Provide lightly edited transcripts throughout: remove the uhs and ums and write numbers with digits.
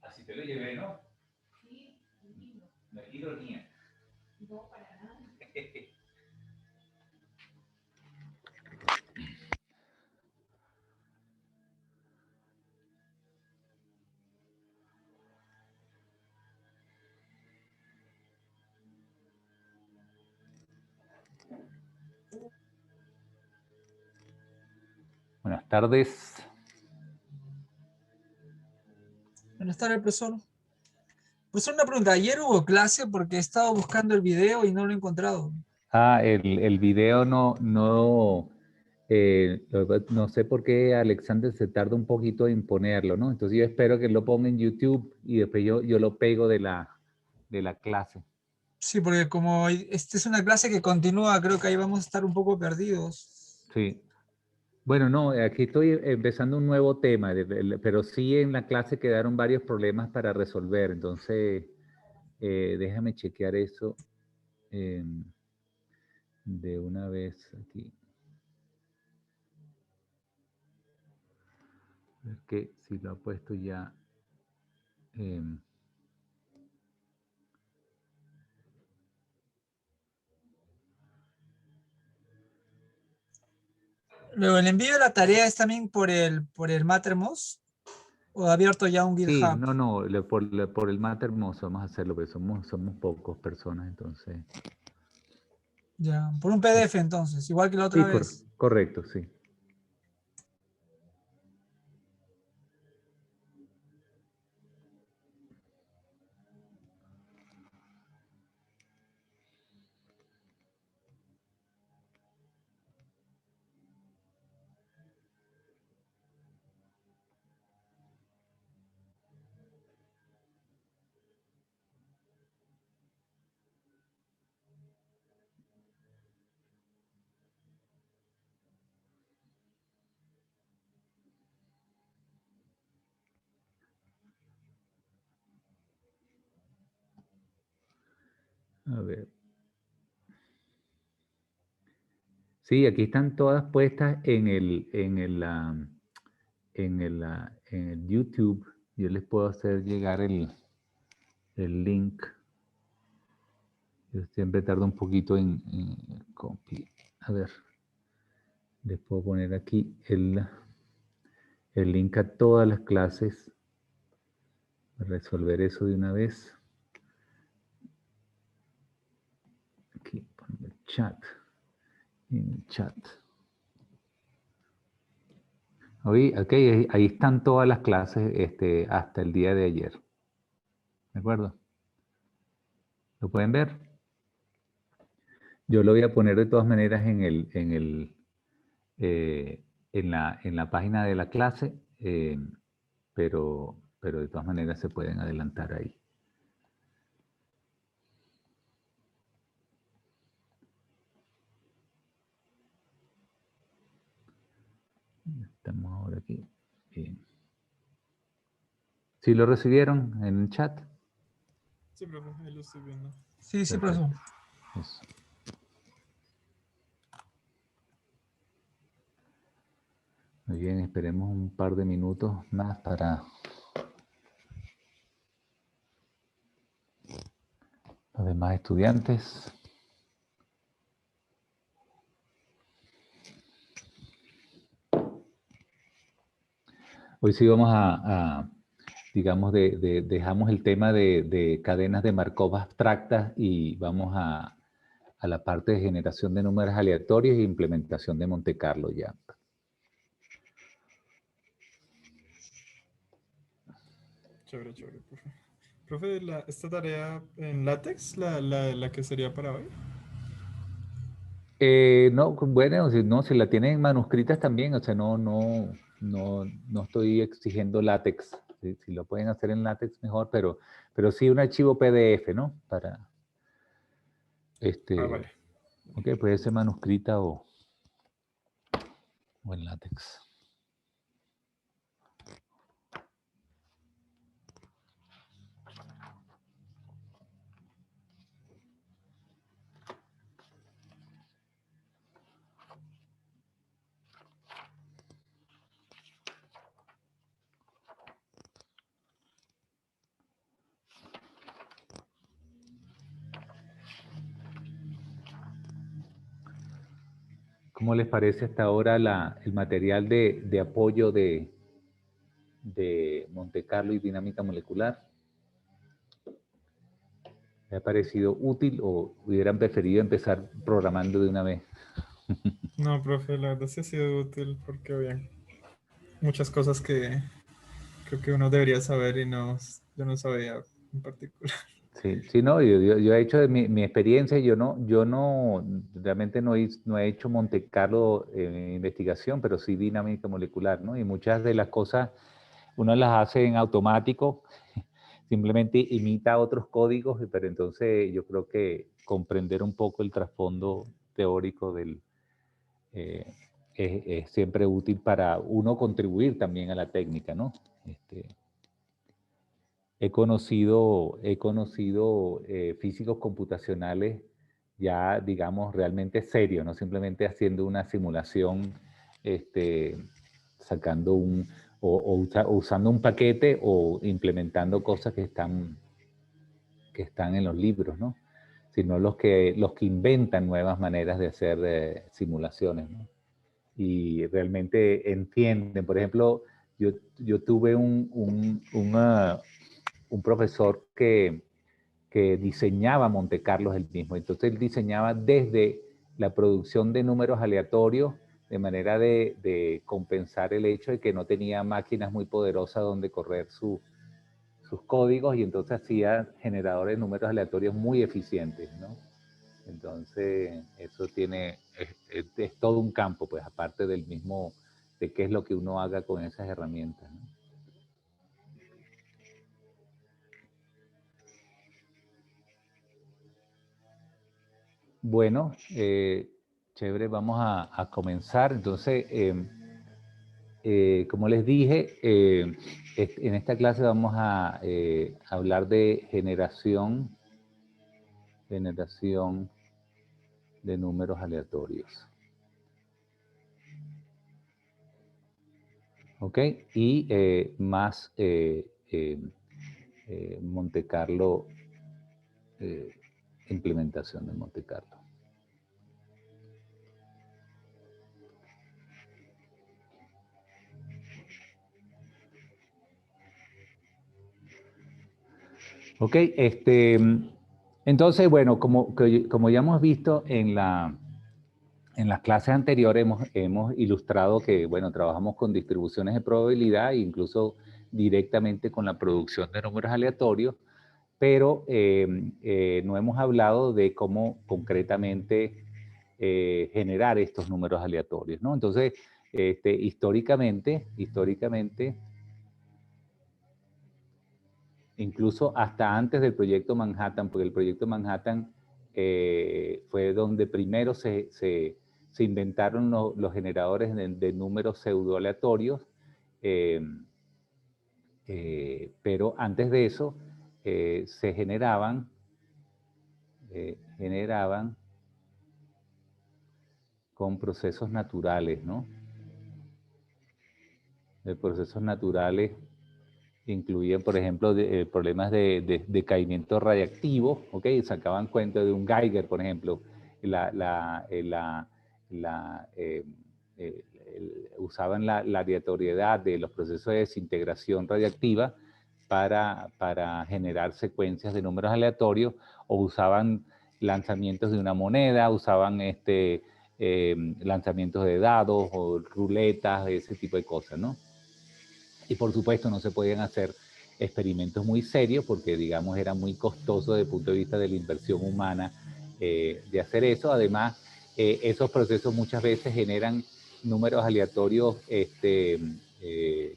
Así te lo llevé, ¿no? No es ironía. No, para nada. Buenas tardes. Buenas tardes, profesor. Profesor, una pregunta. Ayer hubo clase porque he estado buscando el video y no lo he encontrado. El video no sé por qué Alexander se tarda un poquito en ponerlo, ¿no? Entonces yo espero que lo ponga en YouTube y después yo lo pego de la clase. Sí, porque como esta es una clase que continúa, creo que ahí vamos a estar un poco perdidos. Sí. Bueno, no, aquí estoy empezando un nuevo tema, pero sí en la clase quedaron varios problemas para resolver, entonces déjame chequear eso de una vez aquí. A ver que si lo ha puesto ya. Luego, ¿el envío de la tarea es también por el Mattermost o ha abierto ya un Sí, GitHub? no, por el Mattermost vamos a hacerlo, porque somos pocos personas, entonces. Ya, por un PDF entonces, igual que la Sí, otra vez. correcto, sí. A ver. Sí, aquí están todas puestas en el YouTube. Yo les puedo hacer llegar el link. Yo siempre tardo un poquito en copy. A ver, les puedo poner aquí el link a todas las clases. Resolver eso de una vez. Aquí, pongo el chat. En el chat. Okay, ahí están todas las clases hasta el día de ayer. ¿De acuerdo? ¿Lo pueden ver? Yo lo voy a poner de todas maneras en la página de la clase, pero de todas maneras se pueden adelantar ahí. Estamos ahora aquí. Bien. ¿Sí lo recibieron en el chat? Sí, profe, ahí lo estoy viendo. Sí, sí, Perfecto. profesor. Eso. Muy bien, esperemos un par de minutos más para los demás estudiantes. Hoy sí vamos digamos, dejamos el tema de cadenas de Markov abstractas y vamos a la parte de generación de números aleatorios e implementación de Monte Carlo ya. Chévere, chévere, profe. Profe, esta tarea en látex, la que sería para hoy. No, bueno, si la tienen manuscritas también, o sea, no estoy exigiendo látex. Si lo pueden hacer en látex, mejor, pero sí un archivo PDF, ¿no? Para, Vale. ok, puede ser manuscrita o en látex. ¿Cómo les parece hasta ahora el material de apoyo de Monte Carlo y dinámica molecular? ¿Les ha parecido útil o hubieran preferido empezar programando de una vez? No, profe, la verdad sí ha sido útil porque había muchas cosas que creo que uno debería saber y no, yo no sabía en particular. Sí, sí, no, yo he hecho de mi experiencia, yo no, realmente no he hecho Monte Carlo en investigación, pero sí dinámica molecular, ¿no? Y muchas de las cosas uno las hace en automático, simplemente imita otros códigos, pero entonces yo creo que comprender un poco el trasfondo teórico eh, es siempre útil para uno contribuir también a la técnica, ¿no? He conocido físicos computacionales ya, digamos, realmente serios, no simplemente haciendo una simulación, sacando o usando un paquete o implementando cosas que están en los libros, ¿no? Sino los que inventan nuevas maneras de hacer simulaciones, ¿no? Y realmente entienden. Por ejemplo, yo tuve un profesor que diseñaba Monte Carlos él mismo. Entonces él diseñaba desde la producción de números aleatorios de manera de compensar el hecho de que no tenía máquinas muy poderosas donde correr sus códigos, y entonces hacía generadores de números aleatorios muy eficientes, ¿no? Entonces eso es todo un campo, pues aparte del mismo, de qué es lo que uno haga con esas herramientas, ¿no? Bueno, chévere, vamos a comenzar. Entonces, como les dije, en esta clase vamos a hablar de generación de números aleatorios. ¿Ok? Y más Monte Carlo, implementación de Monte Carlo. Ok, entonces, bueno, como ya hemos visto en las clases anteriores, hemos ilustrado que, bueno, trabajamos con distribuciones de probabilidad e incluso directamente con la producción de números aleatorios, pero no hemos hablado de cómo concretamente generar estos números aleatorios, ¿no? Entonces, históricamente, incluso hasta antes del proyecto Manhattan, porque el proyecto Manhattan fue donde primero se inventaron los generadores de números pseudoaleatorios, pero antes de eso se generaban con procesos naturales, ¿no? De procesos naturales incluían, por ejemplo, problemas de decaimiento radiactivo, ¿ok? Sacaban cuenta de un Geiger, por ejemplo, usaban la aleatoriedad de los procesos de desintegración radiactiva para generar secuencias de números aleatorios, o usaban lanzamientos de una moneda, usaban lanzamientos de dados o ruletas, ese tipo de cosas, ¿no? Y por supuesto no se podían hacer experimentos muy serios porque, digamos, era muy costoso desde el punto de vista de la inversión humana de hacer eso. Además, esos procesos muchas veces generan números aleatorios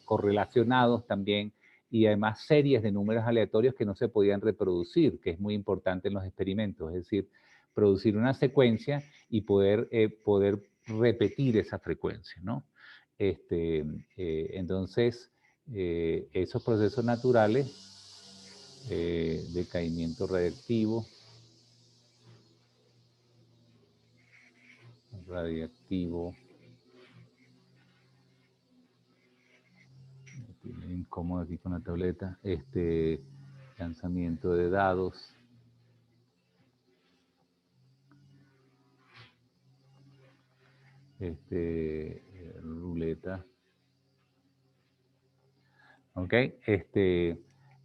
correlacionados también, y además series de números aleatorios que no se podían reproducir, que es muy importante en los experimentos, es decir, producir una secuencia y poder repetir esa frecuencia, ¿no? Entonces, esos procesos naturales, decaimiento radiactivo, incómodo aquí con la tableta, lanzamiento de dados, Ruleta. ¿Ok?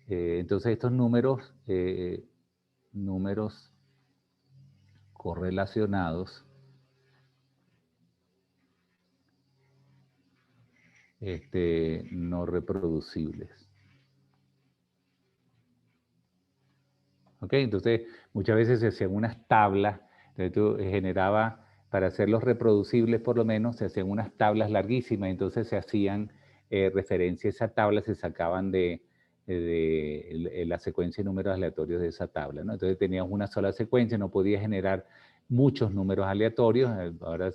Entonces estos números, números correlacionados, no reproducibles. ¿Ok? Entonces muchas veces se hacían unas tablas, entonces tú generaba, para hacerlos reproducibles por lo menos, se hacían unas tablas larguísimas, entonces se hacían referencia a esa tabla, se sacaban de la secuencia de números aleatorios de esa tabla, ¿no? Entonces tenías una sola secuencia, no podías generar muchos números aleatorios, ahora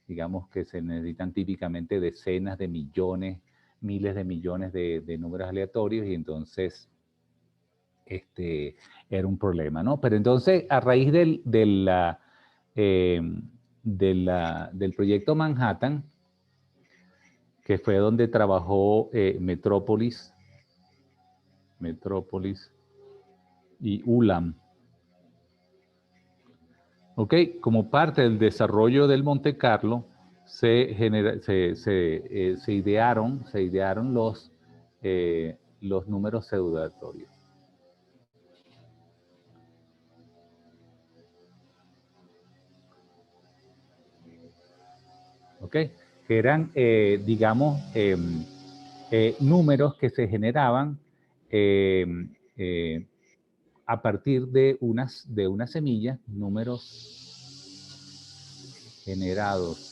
digamos que se necesitan típicamente decenas de millones, miles de millones de números aleatorios, y entonces era un problema, ¿no? Pero entonces, a raíz del proyecto Manhattan, que fue donde trabajó Metrópolis y Ulam. ¿Ok? Como parte del desarrollo del Monte Carlo, se idearon los números pseudo-aleatorios. ¿Ok? Que eran, digamos, números que se generaban a partir de unas semillas, números generados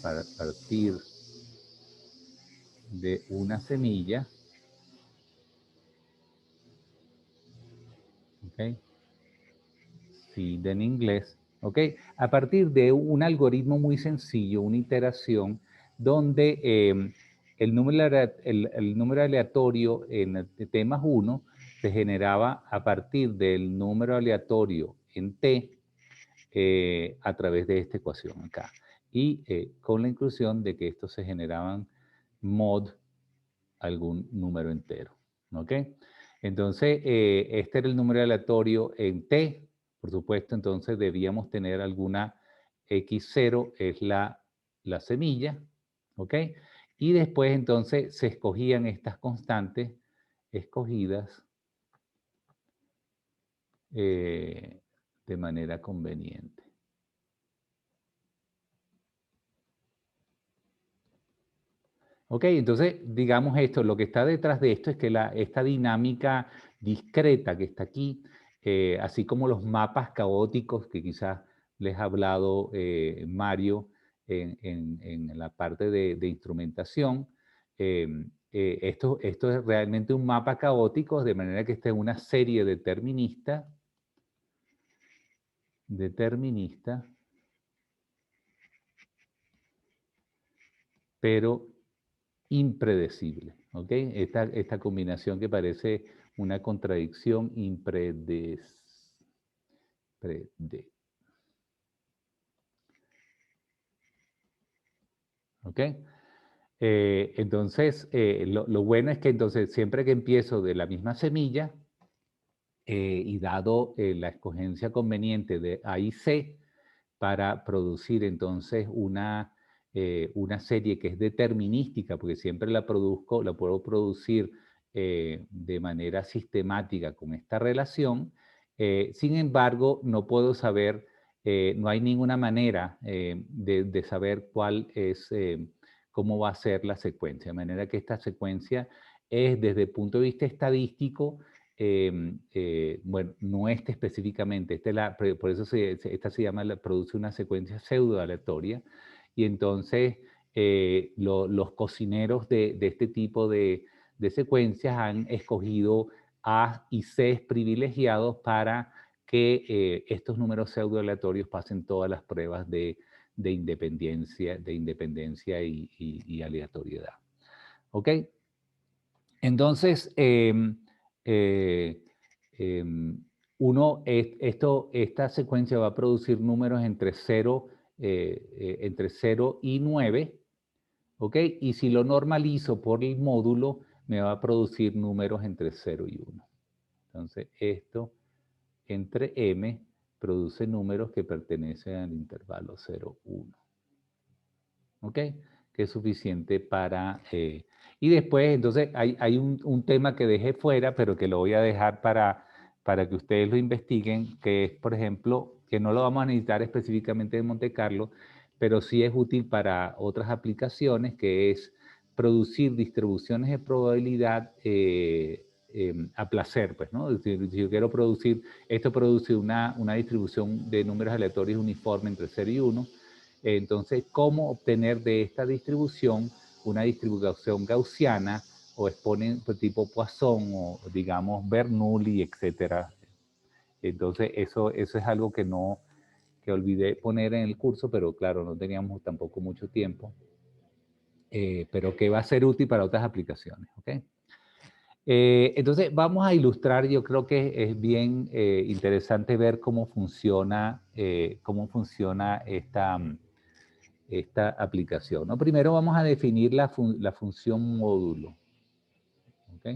a partir de una semilla, ¿ok? Seed en inglés, ¿ok? A partir de un algoritmo muy sencillo, una iteración, donde el número aleatorio en el T más 1 se generaba a partir del número aleatorio en T a través de esta ecuación acá. Y con la inclusión de que estos se generaban mod algún número entero, ¿ok? Entonces, este era el número aleatorio en T, por supuesto, entonces debíamos tener alguna X0, es la semilla, ¿ok? Y después entonces se escogían estas constantes escogidas de manera conveniente. Ok, entonces, digamos esto, lo que está detrás de esto es que esta dinámica discreta que está aquí, así como los mapas caóticos que quizás les ha hablado Mario en la parte de instrumentación, esto es realmente un mapa caótico, de manera que esta es una serie determinista, pero impredecible, ¿ok? Esta combinación que parece una contradicción ¿ok? Entonces, lo bueno es que entonces siempre que empiezo de la misma semilla y dado la escogencia conveniente de A y C para producir entonces una serie que es determinística, porque siempre la puedo producir de manera sistemática con esta relación. Sin embargo, no puedo saber, no hay ninguna manera de saber cuál es, cómo va a ser la secuencia. De manera que esta secuencia es, desde el punto de vista estadístico, bueno, no específicamente, por eso esta se llama, produce una secuencia pseudo aleatoria, y entonces los cocineros de este tipo de secuencias han escogido A y C privilegiados para que estos números pseudo aleatorios pasen todas las pruebas de independencia y aleatoriedad. ¿Ok? Entonces, esta secuencia va a producir números entre 0 y 9, ¿ok? Y si lo normalizo por el módulo, me va a producir números entre 0 y 1. Entonces, esto entre m produce números que pertenecen al intervalo 0, 1. ¿Ok? Que es suficiente para... y después, entonces, hay un tema que dejé fuera, pero que lo voy a dejar para que ustedes lo investiguen, que es, por ejemplo, que no lo vamos a necesitar específicamente en Monte Carlo, pero sí es útil para otras aplicaciones, que es producir distribuciones de probabilidad a placer, pues, ¿no? Si yo quiero producir, esto produce una distribución de números aleatorios uniforme entre 0 y 1, entonces, ¿cómo obtener de esta distribución una distribución gaussiana o exponente tipo Poisson o, digamos, Bernoulli, etcétera? Entonces, eso es algo que olvidé poner en el curso, pero claro, no teníamos tampoco mucho tiempo, pero que va a ser útil para otras aplicaciones, ¿ok? Entonces, vamos a ilustrar, yo creo que es bien interesante ver cómo funciona esta aplicación, ¿no? Primero vamos a definir la función módulo. ¿Ok?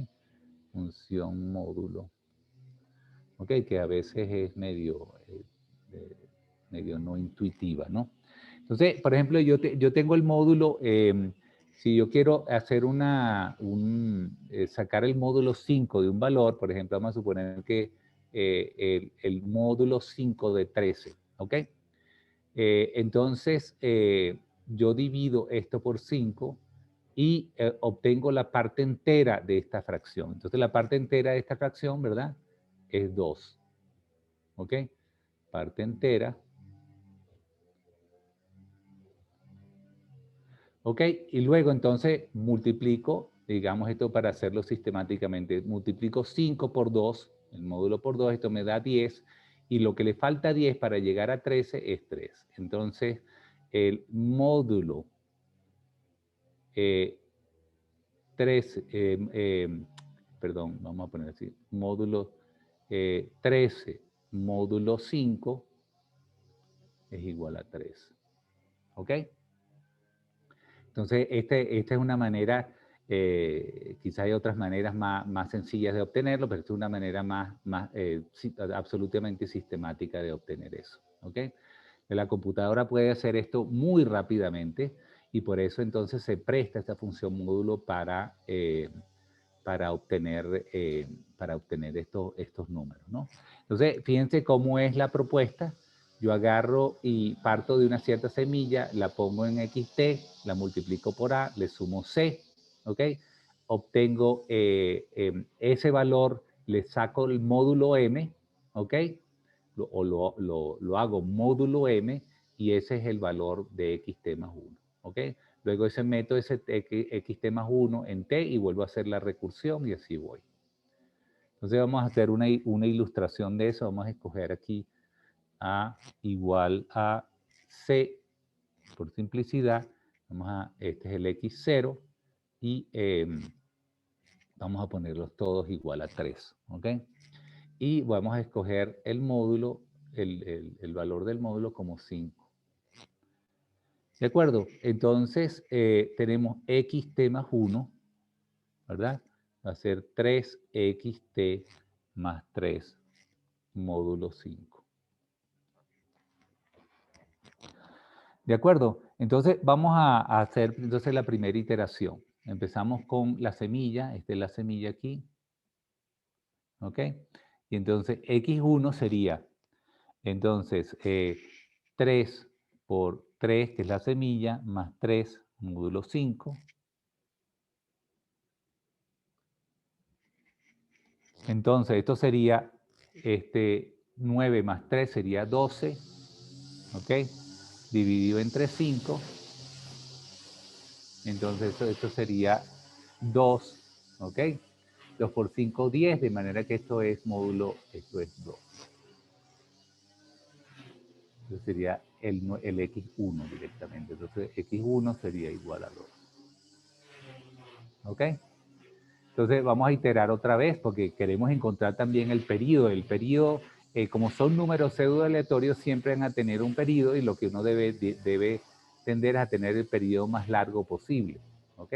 Función módulo. ¿Ok? Que a veces es medio no intuitiva, ¿no? Entonces, por ejemplo, yo tengo el módulo, si yo quiero hacer sacar el módulo 5 de un valor, por ejemplo, vamos a suponer que el módulo 5 de 13, ¿ok? Entonces, yo divido esto por 5 y obtengo la parte entera de esta fracción. Entonces, la parte entera de esta fracción, ¿verdad? Es 2. ¿Ok? Parte entera. ¿Ok? Y luego, entonces, multiplico, digamos esto para hacerlo sistemáticamente, multiplico 5 por 2, el módulo por 2, esto me da 10, y lo que le falta a 10 para llegar a 13 es 3. Entonces, el módulo 13, perdón, vamos a poner así, módulo 13, módulo 5 es igual a 3. ¿Ok? Entonces, esta es una manera, quizás hay otras maneras más sencillas de obtenerlo, pero esta es una manera absolutamente sistemática de obtener eso. ¿Ok? La computadora puede hacer esto muy rápidamente y por eso entonces se presta esta función módulo para obtener estos números, ¿no? Entonces, fíjense cómo es la propuesta. Yo agarro y parto de una cierta semilla, la pongo en XT, la multiplico por A, le sumo C, ¿ok? Obtengo ese valor, le saco el módulo M, ¿ok? Lo hago módulo M y ese es el valor de XT más 1, ¿ok? Luego ese meto ese XT más 1 en T y vuelvo a hacer la recursión y así voy. Entonces vamos a hacer una ilustración de eso. Vamos a escoger aquí A igual a C por simplicidad. Este es el X0 y vamos a ponerlos todos igual a 3. ¿Ok? Y vamos a escoger el módulo, el valor del módulo como 5. ¿De acuerdo? Entonces, tenemos xt más 1, ¿verdad? Va a ser 3xt más 3 módulo 5. ¿De acuerdo? Entonces, vamos a hacer entonces la primera iteración. Empezamos con la semilla, esta es la semilla aquí. ¿Ok? Y entonces, x1 sería, entonces, 3 por 3, que es la semilla, más 3 módulo 5. Entonces, esto sería 9 más 3 sería 12, ¿ok? Dividido entre 5. Entonces, esto sería 2, ¿ok? 2 por 5, 10, de manera que esto es módulo, esto es 2. Entonces sería el X1 directamente. Entonces, X1 sería igual a 2. ¿Ok? Entonces vamos a iterar otra vez porque queremos encontrar también el período. El período, como son números pseudo aleatorios, siempre van a tener un período y lo que uno debe tender a tener el período más largo posible. ¿Ok?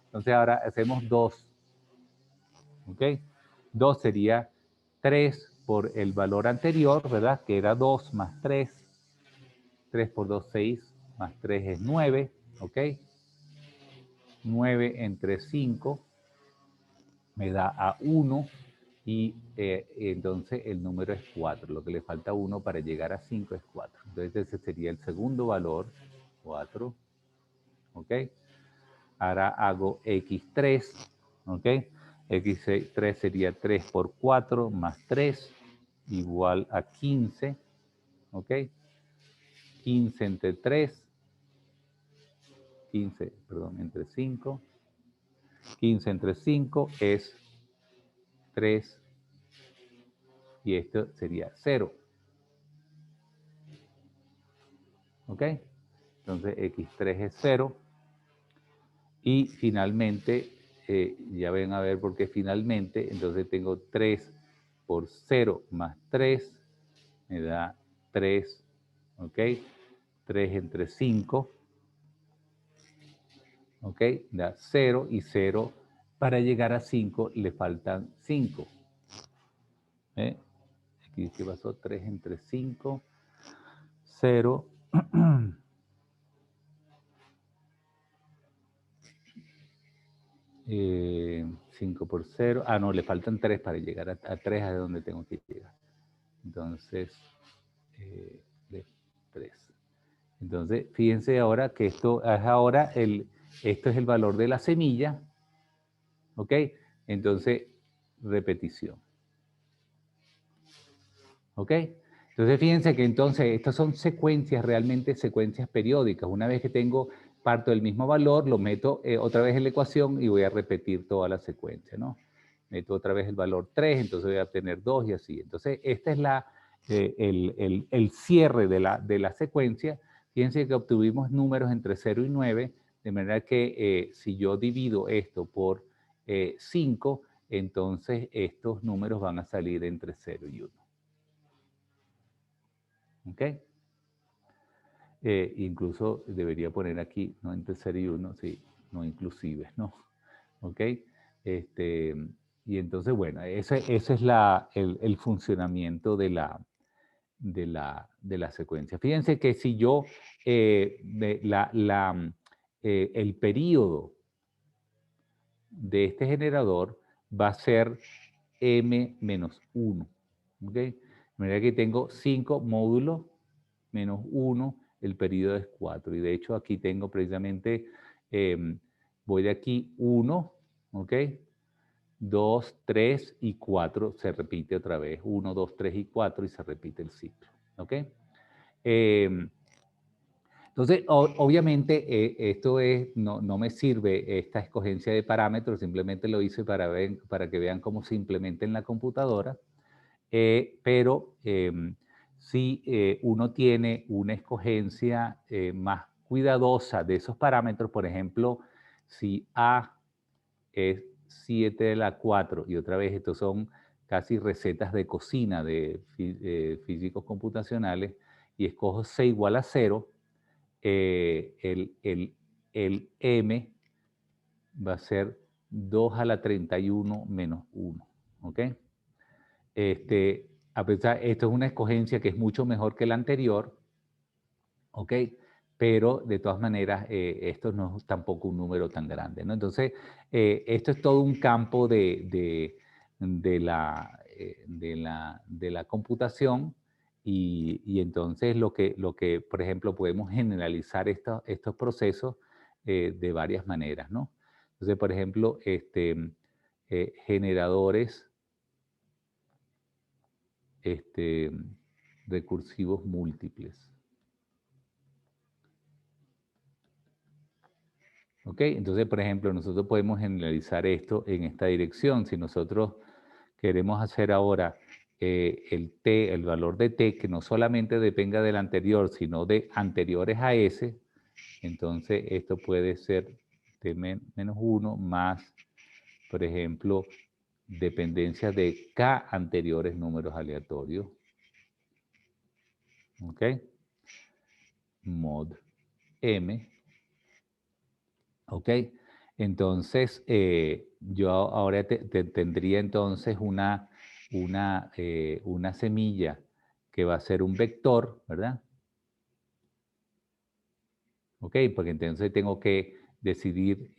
Entonces ahora hacemos 2. ¿Ok? 2 sería 3 por el valor anterior, ¿verdad? Que era 2 más 3. 3 por 2, 6, más 3 es 9, ¿ok? 9 entre 5 me da a 1 y entonces el número es 4. Lo que le falta a 1 para llegar a 5 es 4. Entonces ese sería el segundo valor, 4, ¿ok? Ahora hago x3, ¿ok? x3 sería 3 por 4 más 3 igual a 15, ¿ok? 15 entre 3, 15, perdón, entre 5. 15 entre 5 es 3 y esto sería 0. ¿Ok? Entonces x3 es 0. Y finalmente, ya ven a ver porque finalmente, entonces tengo 3 por 0 más 3, me da 3, ¿ok? 3 entre 5, ¿ok? Da 0 y 0. Para llegar a 5 le faltan 5. Aquí, ¿qué pasó? 3 entre 5, 0. 5 por 0. Ah, no, le faltan 3 para llegar a 3 a donde tengo que llegar. Entonces, 3. Entonces, fíjense ahora que esto es ahora esto es el valor de la semilla. ¿Ok? Entonces, repetición. ¿Ok? Entonces, fíjense que entonces estas son secuencias, realmente secuencias periódicas. Una vez que tengo parto del mismo valor, lo meto otra vez en la ecuación y voy a repetir toda la secuencia, ¿no? Meto otra vez el valor 3, entonces voy a obtener 2 y así. Entonces, esta es el cierre de la secuencia. Fíjense que obtuvimos números entre 0 y 9, de manera que si yo divido esto por 5, entonces estos números van a salir entre 0 y 1. ¿Ok? Incluso debería poner aquí, no entre 0 y 1, sí, no inclusive, ¿no? ¿Ok? Y entonces, bueno, ese es el funcionamiento de la secuencia. Fíjense que si yo, el periodo de este generador va a ser m menos 1, ¿ok? De manera que tengo 5 módulos menos 1, el periodo es 4. Y de hecho aquí tengo precisamente, voy de aquí 1, ¿ok? 2, 3 y 4 se repite otra vez. 1, 2, 3 y 4 y se repite el ciclo, ¿ok? Entonces, obviamente, esto no me sirve esta escogencia de parámetros, simplemente lo hice para que vean cómo se implementa en la computadora, pero si uno tiene una escogencia más cuidadosa de esos parámetros, por ejemplo, si A es 7 a la 4, y otra vez estos son casi recetas de cocina de físicos computacionales, y escojo C igual a 0, el m va a ser 2 a la 31 menos 1, ¿ok? Esto es una escogencia que es mucho mejor que la anterior, ¿ok? Pero de todas maneras, esto no es tampoco un número tan grande, ¿no? Entonces, esto es todo un campo de la computación y entonces lo que, por ejemplo, podemos generalizar estos procesos de varias maneras, ¿no? Entonces, por ejemplo, generadores recursivos múltiples. ¿Ok? Entonces, por ejemplo, nosotros podemos generalizar esto en esta dirección. Si nosotros queremos hacer ahora el valor de t, que no solamente dependa del anterior, sino de anteriores a s, entonces esto puede ser t menos 1 más, por ejemplo, dependencia de k anteriores números aleatorios. ¿Ok? Mod m. ¿Ok? Entonces, yo ahora tendría entonces una una semilla que va a ser un vector, ¿verdad? ¿Ok? Porque entonces tengo que decidir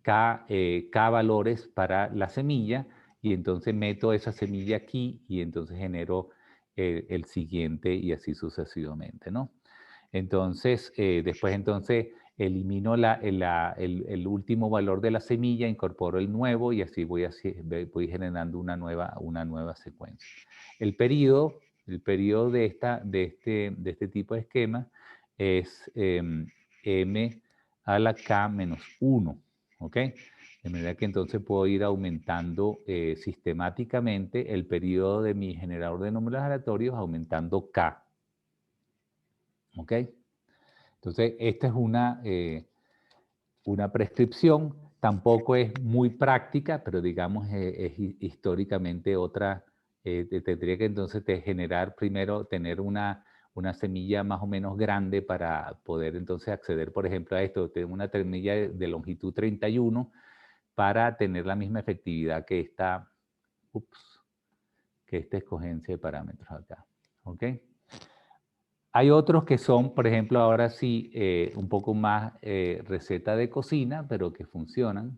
K valores para la semilla y entonces meto esa semilla aquí y entonces genero el siguiente y así sucesivamente, ¿no? Entonces, después entonces elimino el último valor de la semilla, incorporo el nuevo y así voy generando una nueva secuencia. El periodo de este tipo de esquema es m a la k menos 1, ¿ok? De manera que entonces puedo ir aumentando sistemáticamente el periodo de mi generador de números aleatorios aumentando k, ¿ok? Entonces, esta es una prescripción, tampoco es muy práctica, pero digamos es históricamente otra, tendría que entonces generar primero, tener una semilla más o menos grande para poder entonces acceder, por ejemplo, a esto, tengo una semilla de longitud 31 para tener la misma efectividad que esta escogencia de parámetros acá, ¿ok? Hay otros que son, por ejemplo, ahora sí, un poco más receta de cocina, pero que funcionan.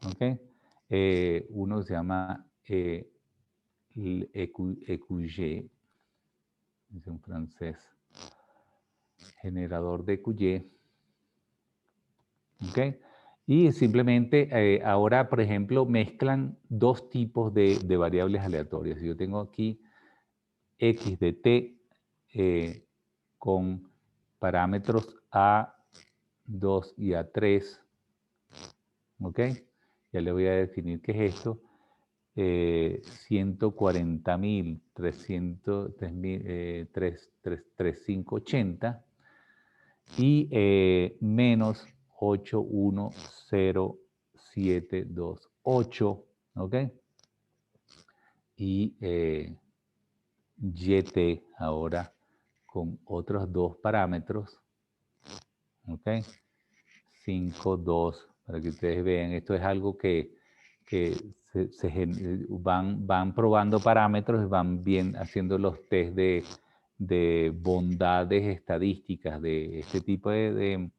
¿Ok? Uno se llama EQG, es un francés, generador de EQG. ¿Ok? Y simplemente ahora, por ejemplo, mezclan dos tipos de variables aleatorias. Yo tengo aquí x de t con parámetros A2 y A3, ¿ok? Ya le voy a definir qué es esto. 140.380 y menos 810.728, ¿ok? Y YT ahora con otros dos parámetros, ¿ok? 5, 2, para que ustedes vean, esto es algo que van probando parámetros y van bien haciendo los test de bondades estadísticas de este tipo de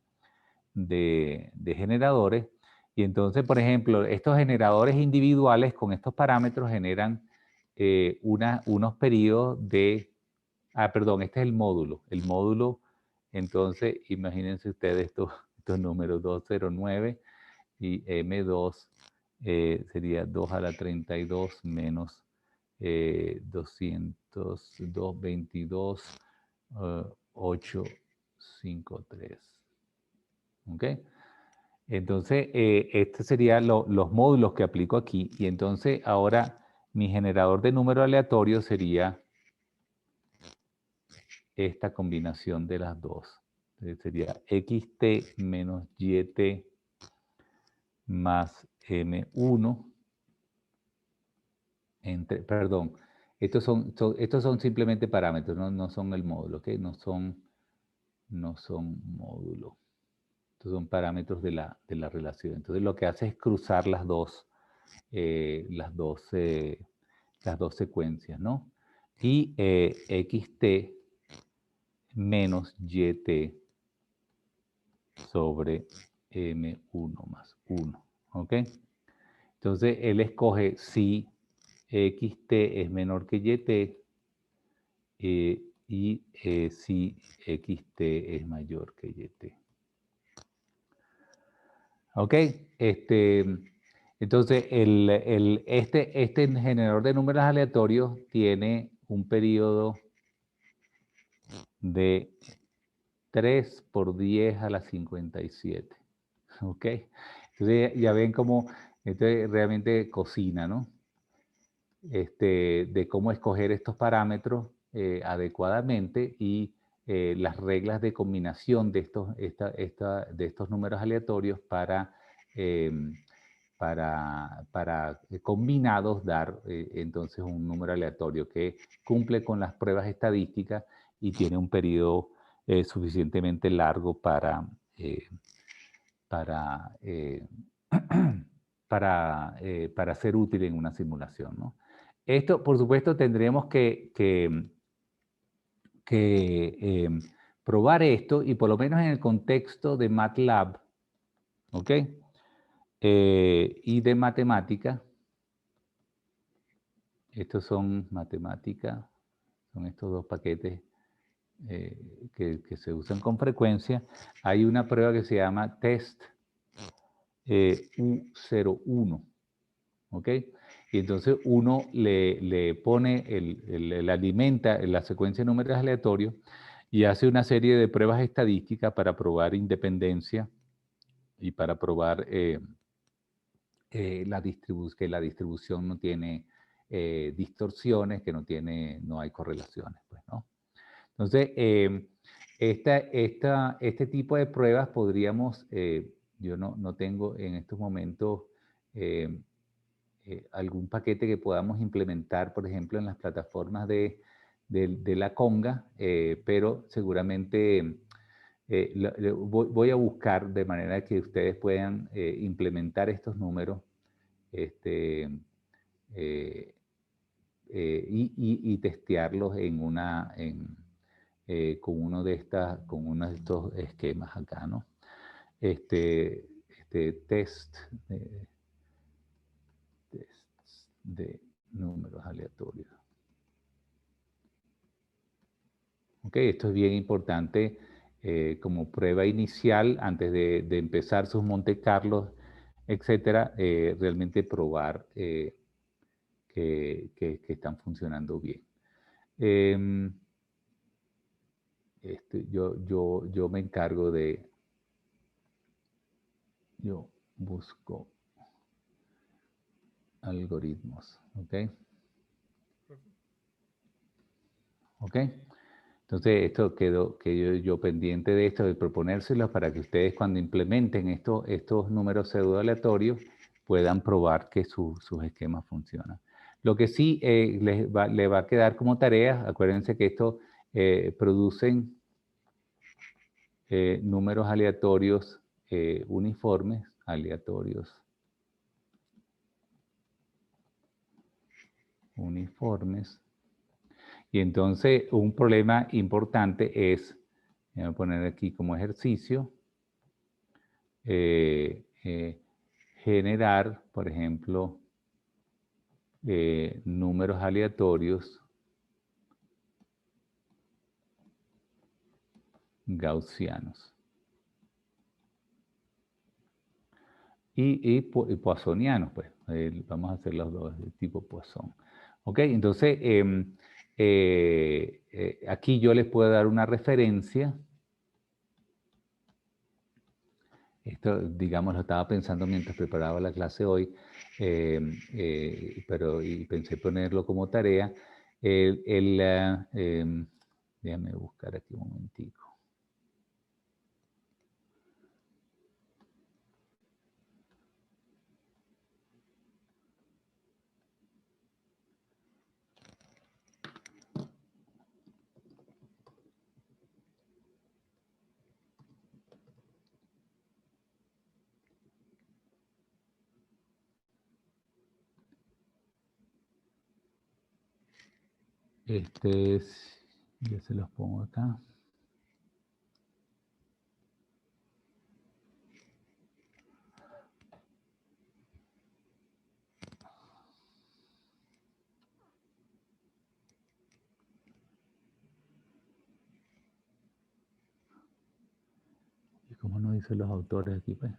generadores. Y entonces, por ejemplo, estos generadores individuales con estos parámetros generan unos periodos de... perdón, este es el módulo. El módulo, entonces, imagínense ustedes estos números 209 y M2 sería 2 a la 32 menos 222, 853. ¿Ok? Entonces, estos serían los módulos que aplico aquí. Y entonces, ahora mi generador de número aleatorio sería esta combinación de las dos. Entonces, sería xt menos yt más m1 perdón, estos son simplemente parámetros, no son el módulo, ¿ok? No son módulos. Estos son parámetros de la relación. Entonces lo que hace es cruzar las dos secuencias, ¿no? Y xt menos yt sobre m1 más 1, ¿ok? Entonces él escoge si xt es menor que yt y si xt es mayor que yt. ¿Ok? Entonces, este generador de números aleatorios tiene un periodo de 3 por 10 a la 57. ¿Ok? Entonces, ya ven cómo esto realmente cocina, ¿no? De cómo escoger estos parámetros adecuadamente y las reglas de combinación de estos números aleatorios para combinados dar entonces un número aleatorio que cumple con las pruebas estadísticas y tiene un periodo suficientemente largo para para ser útil en una simulación, ¿no? Esto, por supuesto, tendremos que probar esto, y por lo menos en el contexto de MATLAB, ¿ok? Y de matemática. Estos son matemática, son estos dos paquetes que se usan con frecuencia. Hay una prueba que se llama test U01, ¿ok? Y entonces uno le pone, le alimenta la secuencia de números aleatorios y hace una serie de pruebas estadísticas para probar independencia y para probar que la distribución no tiene distorsiones, que no hay correlaciones, pues, ¿no? Entonces, este tipo de pruebas podríamos, yo no tengo en estos momentos algún paquete que podamos implementar, por ejemplo, en las plataformas de la Conga, pero seguramente voy a buscar de manera que ustedes puedan implementar estos números y testearlos con uno de estos esquemas acá, ¿no? Test de números aleatorios. Ok, esto es bien importante como prueba inicial antes de empezar sus Monte Carlos, etcétera, realmente probar que están funcionando bien. Yo me encargo yo busco algoritmos, ¿ok? ¿Ok? Entonces, esto quedó yo pendiente de esto, de proponérselos para que ustedes cuando implementen estos números pseudo aleatorios puedan probar que sus esquemas funcionan. Lo que sí le va a quedar como tarea, acuérdense que esto producen números aleatorios uniformes, uniformes. Y entonces un problema importante es, voy a poner aquí como ejercicio, generar, por ejemplo, números aleatorios gaussianos. Y poissonianos, pues. Vamos a hacer los dos de tipo Poisson. Ok, entonces aquí yo les puedo dar una referencia. Esto, digamos, lo estaba pensando mientras preparaba la clase hoy, pero pensé ponerlo como tarea. Déjame buscar aquí un momentico. Ya se los pongo acá. ¿Y cómo no dicen los autores aquí, pues?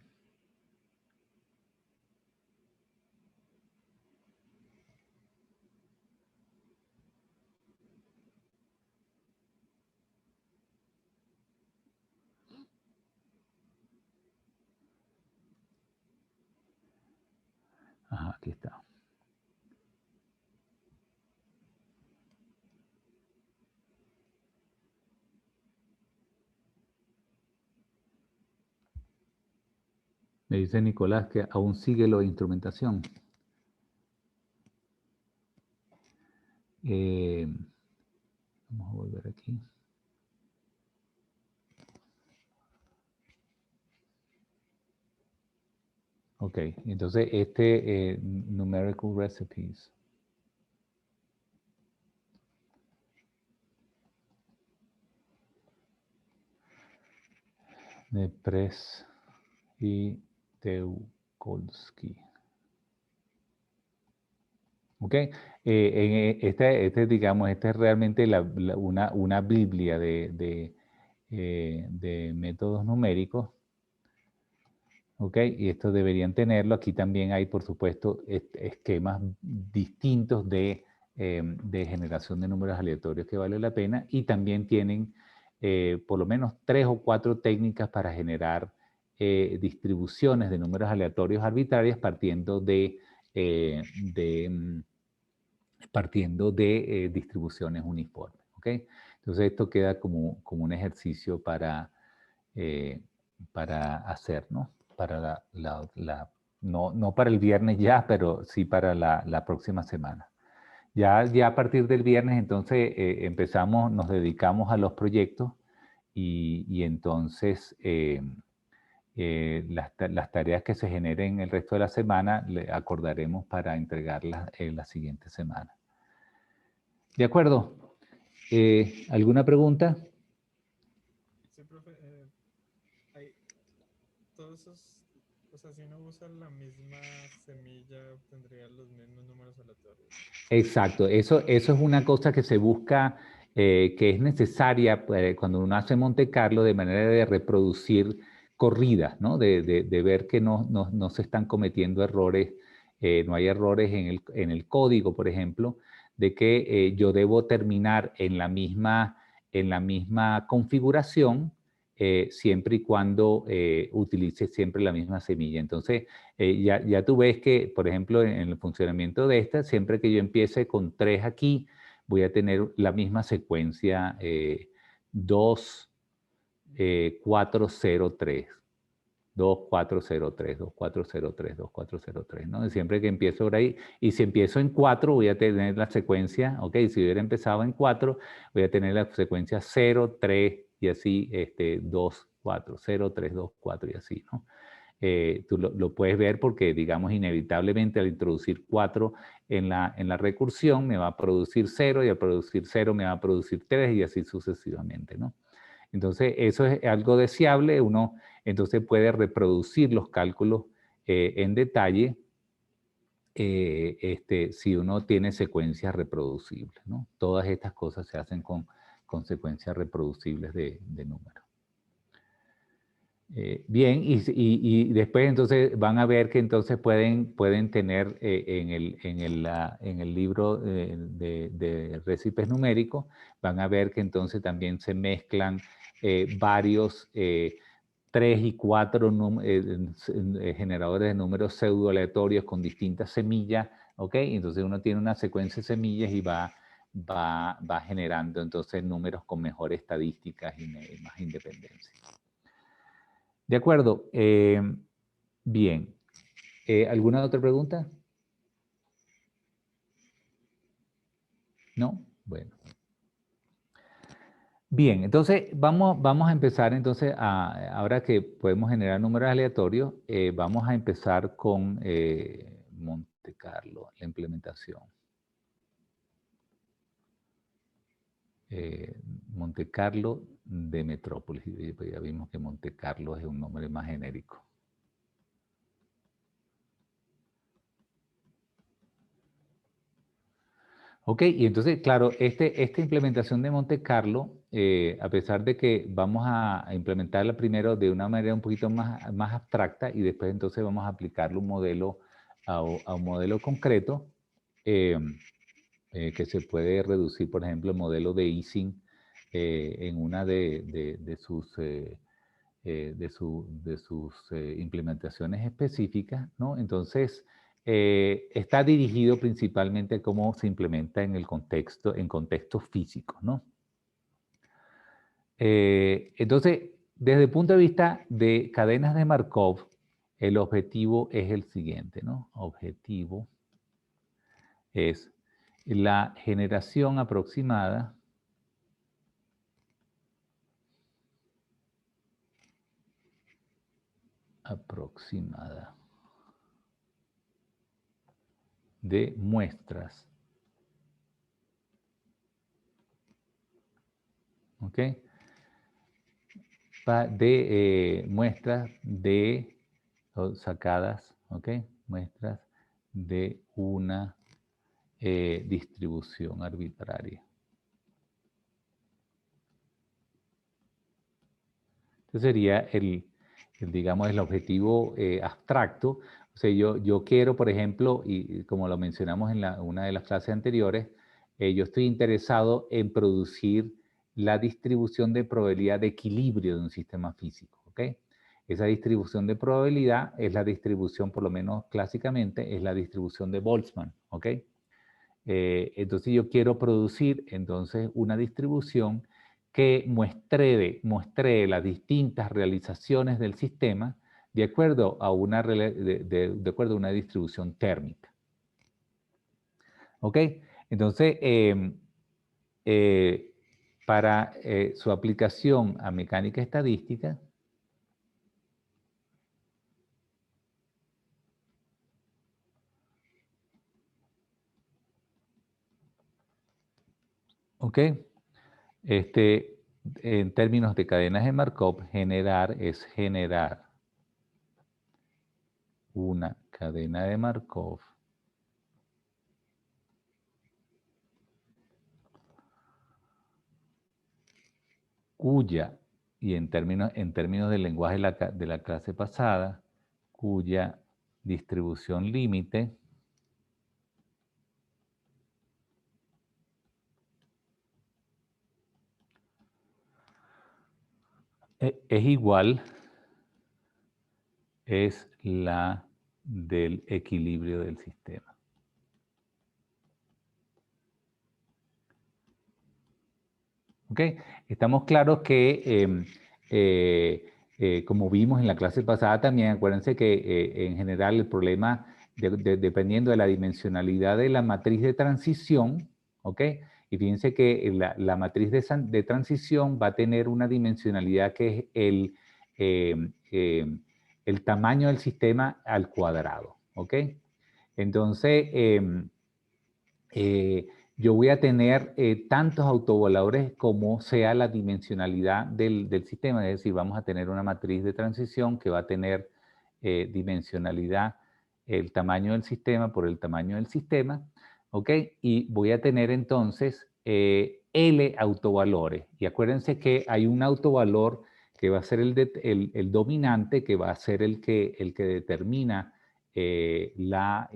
Ajá, aquí está. Me dice Nicolás que aún sigue lo de instrumentación. Vamos a volver aquí. Ok, entonces numerical recipes. De Pres y Teukolsky. Ok, digamos, esta es realmente una biblia de métodos numéricos. Ok, y esto deberían tenerlo. Aquí también hay, por supuesto, esquemas distintos de generación de números aleatorios que vale la pena, y también tienen por lo menos 3 o 4 técnicas para generar distribuciones de números aleatorios arbitrarias partiendo de distribuciones uniformes. ¿Ok? Entonces esto queda como un ejercicio para hacer, ¿no? Para no para el viernes ya, pero sí para la próxima semana. Ya a partir del viernes, entonces, nos dedicamos a los proyectos y entonces las tareas que se generen el resto de la semana le acordaremos para entregarlas en la siguiente semana. ¿De acuerdo? ¿Alguna pregunta? Sí, profe. Todos esos, o sea, si uno usa la misma semilla, obtendría los mismos números aleatorios. Exacto, eso es una cosa que se busca, que es necesaria cuando uno hace Monte Carlo, de manera de reproducir corridas, ¿no? De ver que no se están cometiendo errores, no hay errores en el código, por ejemplo, de que yo debo terminar en la misma configuración siempre y cuando utilice siempre la misma semilla. Entonces, ya tú ves que, por ejemplo, en el funcionamiento de esta, siempre que yo empiece con 3 aquí, voy a tener la misma secuencia 2, 4, 0, 3. 2, 4, 0, 3, 2, 4, 0, 3, 2, 4, 0, 3, ¿no? Siempre que empiezo por ahí, y si empiezo en 4, voy a tener la secuencia, ok, si hubiera empezado en 4, voy a tener la secuencia 0, 3, y así, 2, 4, 0, 3, 2, 4, y así, ¿no? Tú lo puedes ver porque, digamos, inevitablemente al introducir 4 en la recursión me va a producir 0, y al producir 0 me va a producir 3, y así sucesivamente, ¿no? Entonces, eso es algo deseable. Uno entonces puede reproducir los cálculos en detalle si uno tiene secuencias reproducibles, ¿no? Todas estas cosas se hacen con secuencias reproducibles de números. Bien, y después entonces van a ver que entonces pueden tener en el libro de récipes numéricos, van a ver que entonces también se mezclan varios 3 y 4 generadores de números pseudo aleatorios con distintas semillas, ¿ok? Entonces uno tiene una secuencia de semillas y va generando entonces números con mejores estadísticas y más independencia. De acuerdo. Bien. ¿Alguna otra pregunta? ¿No? Bueno. Bien, entonces vamos a empezar entonces, ahora que podemos generar números aleatorios, vamos a empezar con Monte Carlo, la implementación. Monte Carlo de Metrópolis. Ya vimos que Monte Carlo es un nombre más genérico. Ok, y entonces, claro, esta implementación de Monte Carlo, a pesar de que vamos a implementarla primero de una manera un poquito más abstracta y después entonces vamos a aplicarle un modelo a un modelo concreto, que se puede reducir, por ejemplo, el modelo de Ising en una de sus implementaciones específicas, ¿no? Entonces, está dirigido principalmente a cómo se implementa en contextos físicos, ¿no? Entonces, desde el punto de vista de cadenas de Markov, el objetivo es el siguiente, ¿no? Objetivo es la generación aproximada de muestras. ¿Ok? De muestras de sacadas, ¿ok? Muestras de una distribución arbitraria. Ese sería digamos, el objetivo abstracto. O sea, yo quiero, por ejemplo, y como lo mencionamos en una de las clases anteriores, yo estoy interesado en producir la distribución de probabilidad de equilibrio de un sistema físico, ¿ok? Esa distribución de probabilidad es la distribución, por lo menos clásicamente, es la distribución de Boltzmann, ¿ok? Entonces yo quiero producir entonces una distribución que muestre las distintas realizaciones del sistema de acuerdo a de acuerdo a una distribución térmica. ¿Ok? Entonces, para su aplicación a mecánica estadística, ¿ok? En términos de cadenas de Markov, generar es generar una cadena de Markov cuya, y en términos del lenguaje de la clase pasada, cuya distribución límite es igual, es la del equilibrio del sistema. ¿Ok? Estamos claros que, como vimos en la clase pasada también, acuérdense que en general el problema, dependiendo de la dimensionalidad de la matriz de transición, ¿ok? Y fíjense que la matriz de transición va a tener una dimensionalidad que es el tamaño del sistema al cuadrado, ¿ok? Entonces, yo voy a tener tantos autovoladores como sea la dimensionalidad del sistema, es decir, vamos a tener una matriz de transición que va a tener dimensionalidad el tamaño del sistema por el tamaño del sistema, ¿ok? Y voy a tener entonces L autovalores. Y acuérdense que hay un autovalor que va a ser el dominante, que va a ser el que determina ya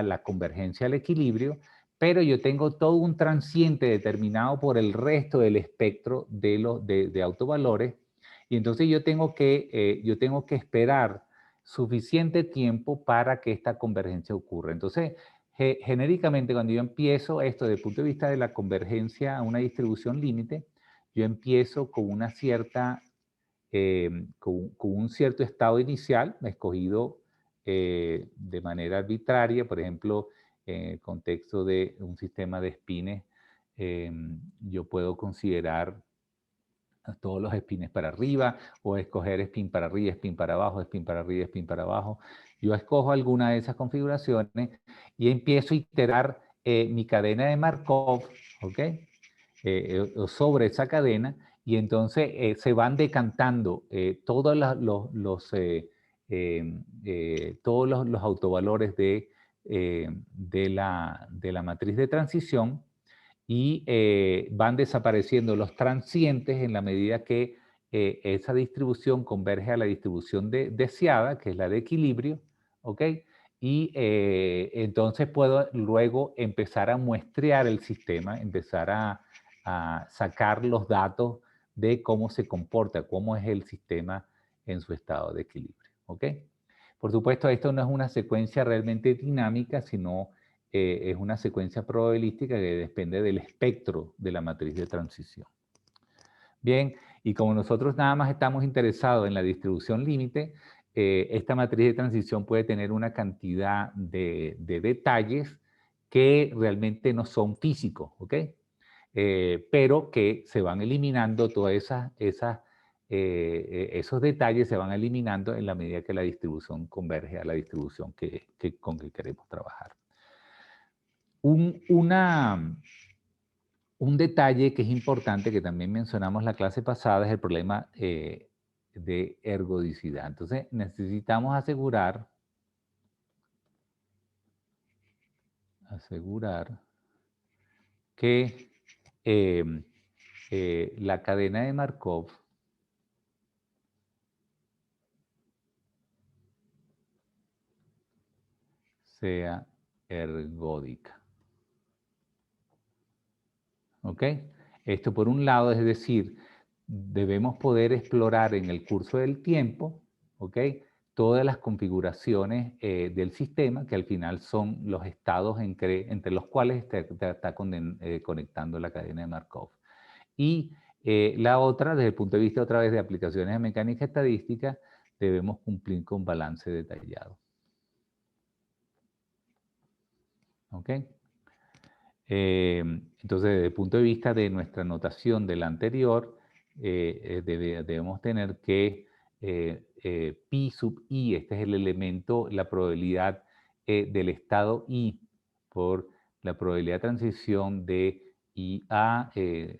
la convergencia al equilibrio, pero yo tengo todo un transiente determinado por el resto del espectro de autovalores, y entonces yo tengo que esperar suficiente tiempo para que esta convergencia ocurra. Entonces, genéricamente, cuando yo empiezo esto desde el punto de vista de la convergencia a una distribución límite, yo empiezo con una cierta, con un cierto estado inicial escogido de manera arbitraria, por ejemplo, en el contexto de un sistema de espines, yo puedo considerar todos los espines para arriba, o escoger spin para arriba, spin para abajo, spin para arriba, spin para abajo. Yo escojo alguna de esas configuraciones y empiezo a iterar mi cadena de Markov, ¿ok? Sobre esa cadena, y entonces se van decantando todos los autovalores de la matriz de transición, y van desapareciendo los transientes en la medida que esa distribución converge a la distribución deseada, que es la de equilibrio, ¿ok? Y entonces puedo luego empezar a muestrear el sistema, empezar a sacar los datos de cómo se comporta, cómo es el sistema en su estado de equilibrio, ¿ok? Por supuesto, esto no es una secuencia realmente dinámica, sino es una secuencia probabilística que depende del espectro de la matriz de transición. Bien, y como nosotros nada más estamos interesados en la distribución límite, esta matriz de transición puede tener una cantidad de detalles que realmente no son físicos, ¿ok? Pero que se van eliminando todas esas esos detalles se van eliminando en la medida que la distribución converge a la distribución con que queremos trabajar. Un detalle que es importante, que también mencionamos la clase pasada, es el problema de ergodicidad. Entonces, necesitamos asegurar que la cadena de Markov sea ergódica. ¿Ok? Esto por un lado, es decir, debemos poder explorar en el curso del tiempo, ¿ok?, todas las configuraciones del sistema, que al final son los estados entre los cuales está conectando la cadena de Markov. Y la otra, desde el punto de vista otra vez de aplicaciones de mecánica estadística, debemos cumplir con balance detallado. ¿Ok? Entonces, desde el punto de vista de nuestra notación de la anterior, debemos tener que pi sub i, este es el elemento, la probabilidad del estado i por la probabilidad de transición de i a,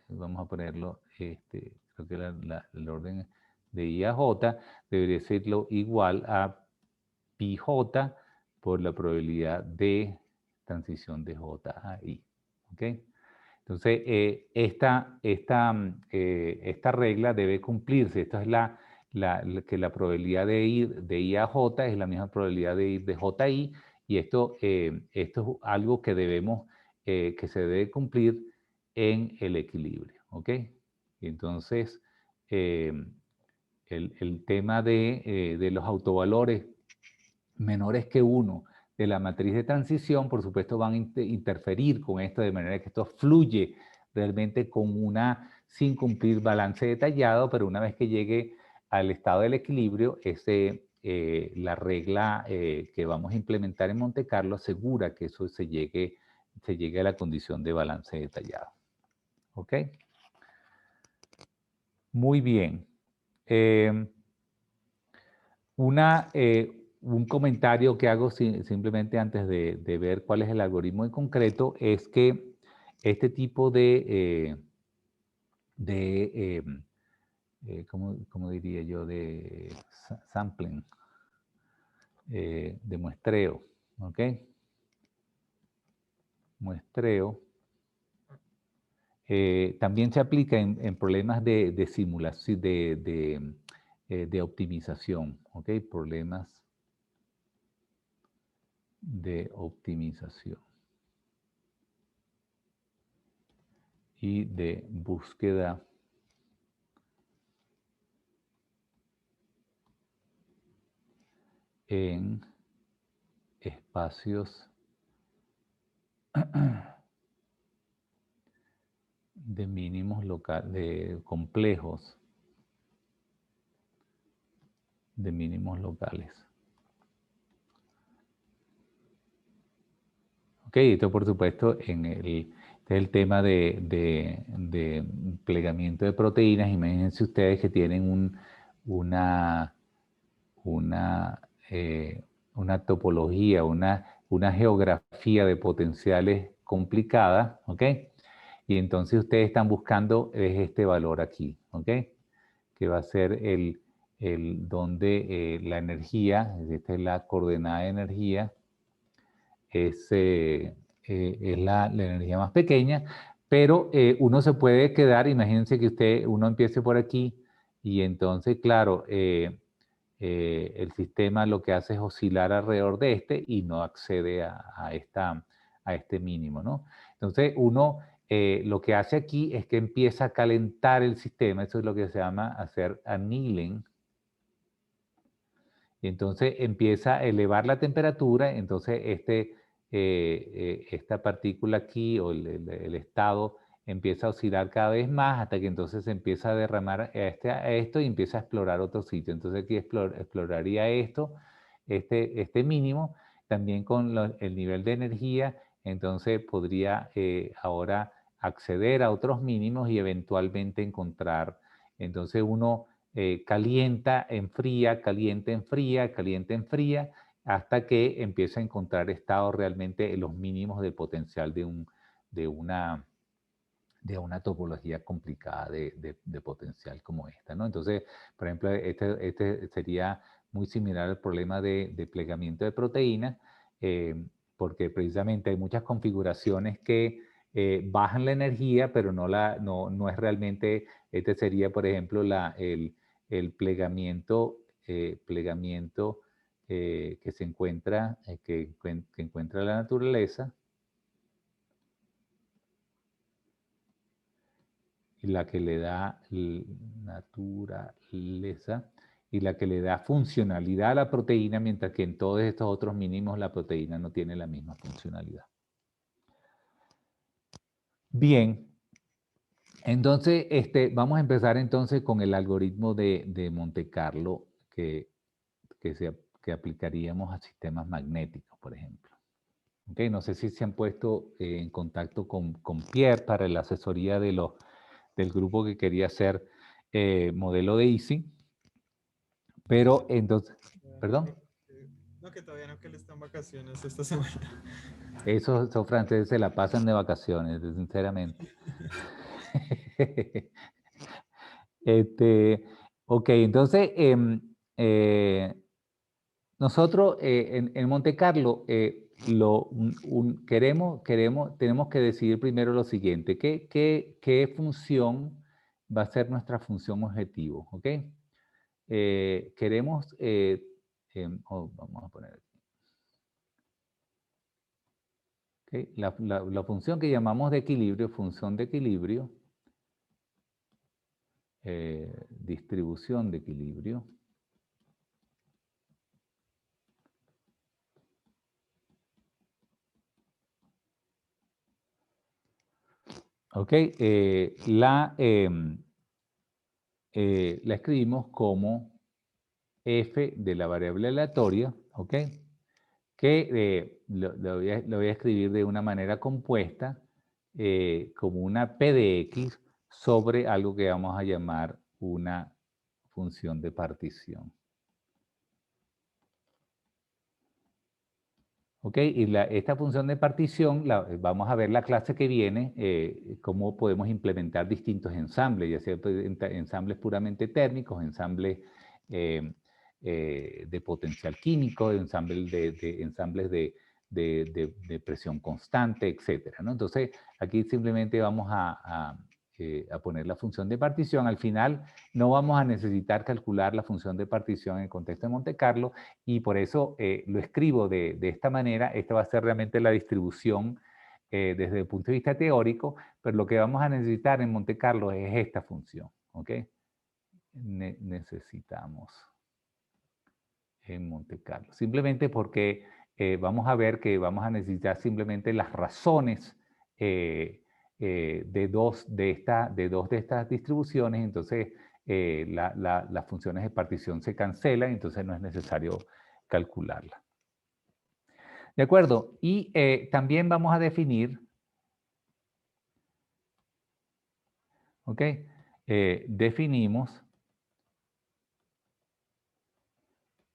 vamos a ponerlo, creo que el orden de i a j debería serlo igual a pi j por la probabilidad de transición de j a i. ¿Ok? Entonces, esta regla debe cumplirse. Esta es que la probabilidad de ir de i a j es la misma probabilidad de ir de j a i, y esto es algo que que se debe cumplir en el equilibrio. ¿Ok? Entonces, el tema de los autovalores menores que 1 de la matriz de transición, por supuesto, van a interferir con esto de manera que esto fluye realmente sin cumplir balance detallado, pero una vez que llegue al estado del equilibrio, la regla que vamos a implementar en Monte Carlo asegura que eso se llegue a la condición de balance detallado. ¿Ok? Muy bien. Un comentario que hago simplemente antes de ver cuál es el algoritmo en concreto es que este tipo ¿cómo diría yo? De sampling, de muestreo, ¿ok? Muestreo también se aplica en problemas de simulación, de optimización, ¿ok? Problemas de optimización y de búsqueda en espacios de mínimos locales, complejos de mínimos locales. Ok, esto por supuesto este es el tema de plegamiento de proteínas. Imagínense ustedes que tienen una topología, una geografía de potenciales complicada, ¿ok? Y entonces ustedes están buscando este valor aquí, ¿ok? Que va a ser donde la energía, esta es la coordenada de energía, es la energía más pequeña, pero uno se puede quedar, imagínense que uno empiece por aquí y entonces, claro, el sistema lo que hace es oscilar alrededor de y no accede a este mínimo, ¿no? Entonces, uno lo que hace aquí es que empieza a calentar el sistema, eso es lo que se llama hacer annealing, y entonces empieza a elevar la temperatura, entonces esta partícula aquí, o el estado, empieza a oscilar cada vez más hasta que entonces se empieza a derramar a esto y empieza a explorar otro sitio. Entonces aquí exploraría este mínimo, también con el nivel de energía, entonces podría ahora acceder a otros mínimos y eventualmente encontrar. Entonces uno calienta, enfría, calienta, enfría, calienta, enfría, hasta que empieza a encontrar estados realmente en los mínimos del potencial de una topología complicada de potencial como esta, ¿no? Entonces, por ejemplo, este sería muy similar al problema de plegamiento de proteínas, porque precisamente hay muchas configuraciones que bajan la energía, pero no es realmente, este sería, por ejemplo, el plegamiento, que se encuentra, que encuentra la naturaleza, y la que le da naturaleza y la que le da funcionalidad a la proteína, mientras que en todos estos otros mínimos la proteína no tiene la misma funcionalidad. Bien, entonces vamos a empezar entonces con el algoritmo de Monte Carlo que aplicaríamos a sistemas magnéticos, por ejemplo. Okay, no sé si se han puesto en contacto con Pierre para la asesoría del grupo que quería hacer modelo de Ising, pero entonces, ¿perdón? No, que todavía no, que él está en vacaciones esta semana. Esos franceses se la pasan de vacaciones, sinceramente. Ok, entonces, nosotros en Monte Carlo tenemos que decidir primero lo siguiente, ¿qué función va a ser nuestra función objetivo? ¿Ok? Vamos a poner aquí. ¿Okay? La función que llamamos de equilibrio, función de equilibrio, distribución de equilibrio. Ok, la escribimos como f de la variable aleatoria, ok, que lo voy a escribir de una manera compuesta como una p de x sobre algo que vamos a llamar una función de partición. Ok, y esta función de partición, vamos a ver la clase que viene, cómo podemos implementar distintos ensambles, ya sea ensambles puramente térmicos, ensambles de potencial químico, ensambles de presión constante, etc. ¿no? Entonces, aquí simplemente vamos a poner la función de partición. Al final, no vamos a necesitar calcular la función de partición en el contexto de Monte Carlo, y por eso lo escribo de esta manera. Esta va a ser realmente la distribución desde el punto de vista teórico, pero lo que vamos a necesitar en Monte Carlo es esta función, ¿ok? Necesitamos en Monte Carlo. Simplemente porque vamos a ver que vamos a necesitar simplemente las razones de dos de estas distribuciones. Entonces las funciones de partición se cancelan, entonces no es necesario calcularla. ¿De acuerdo? Y también vamos a definir, ¿ok? Definimos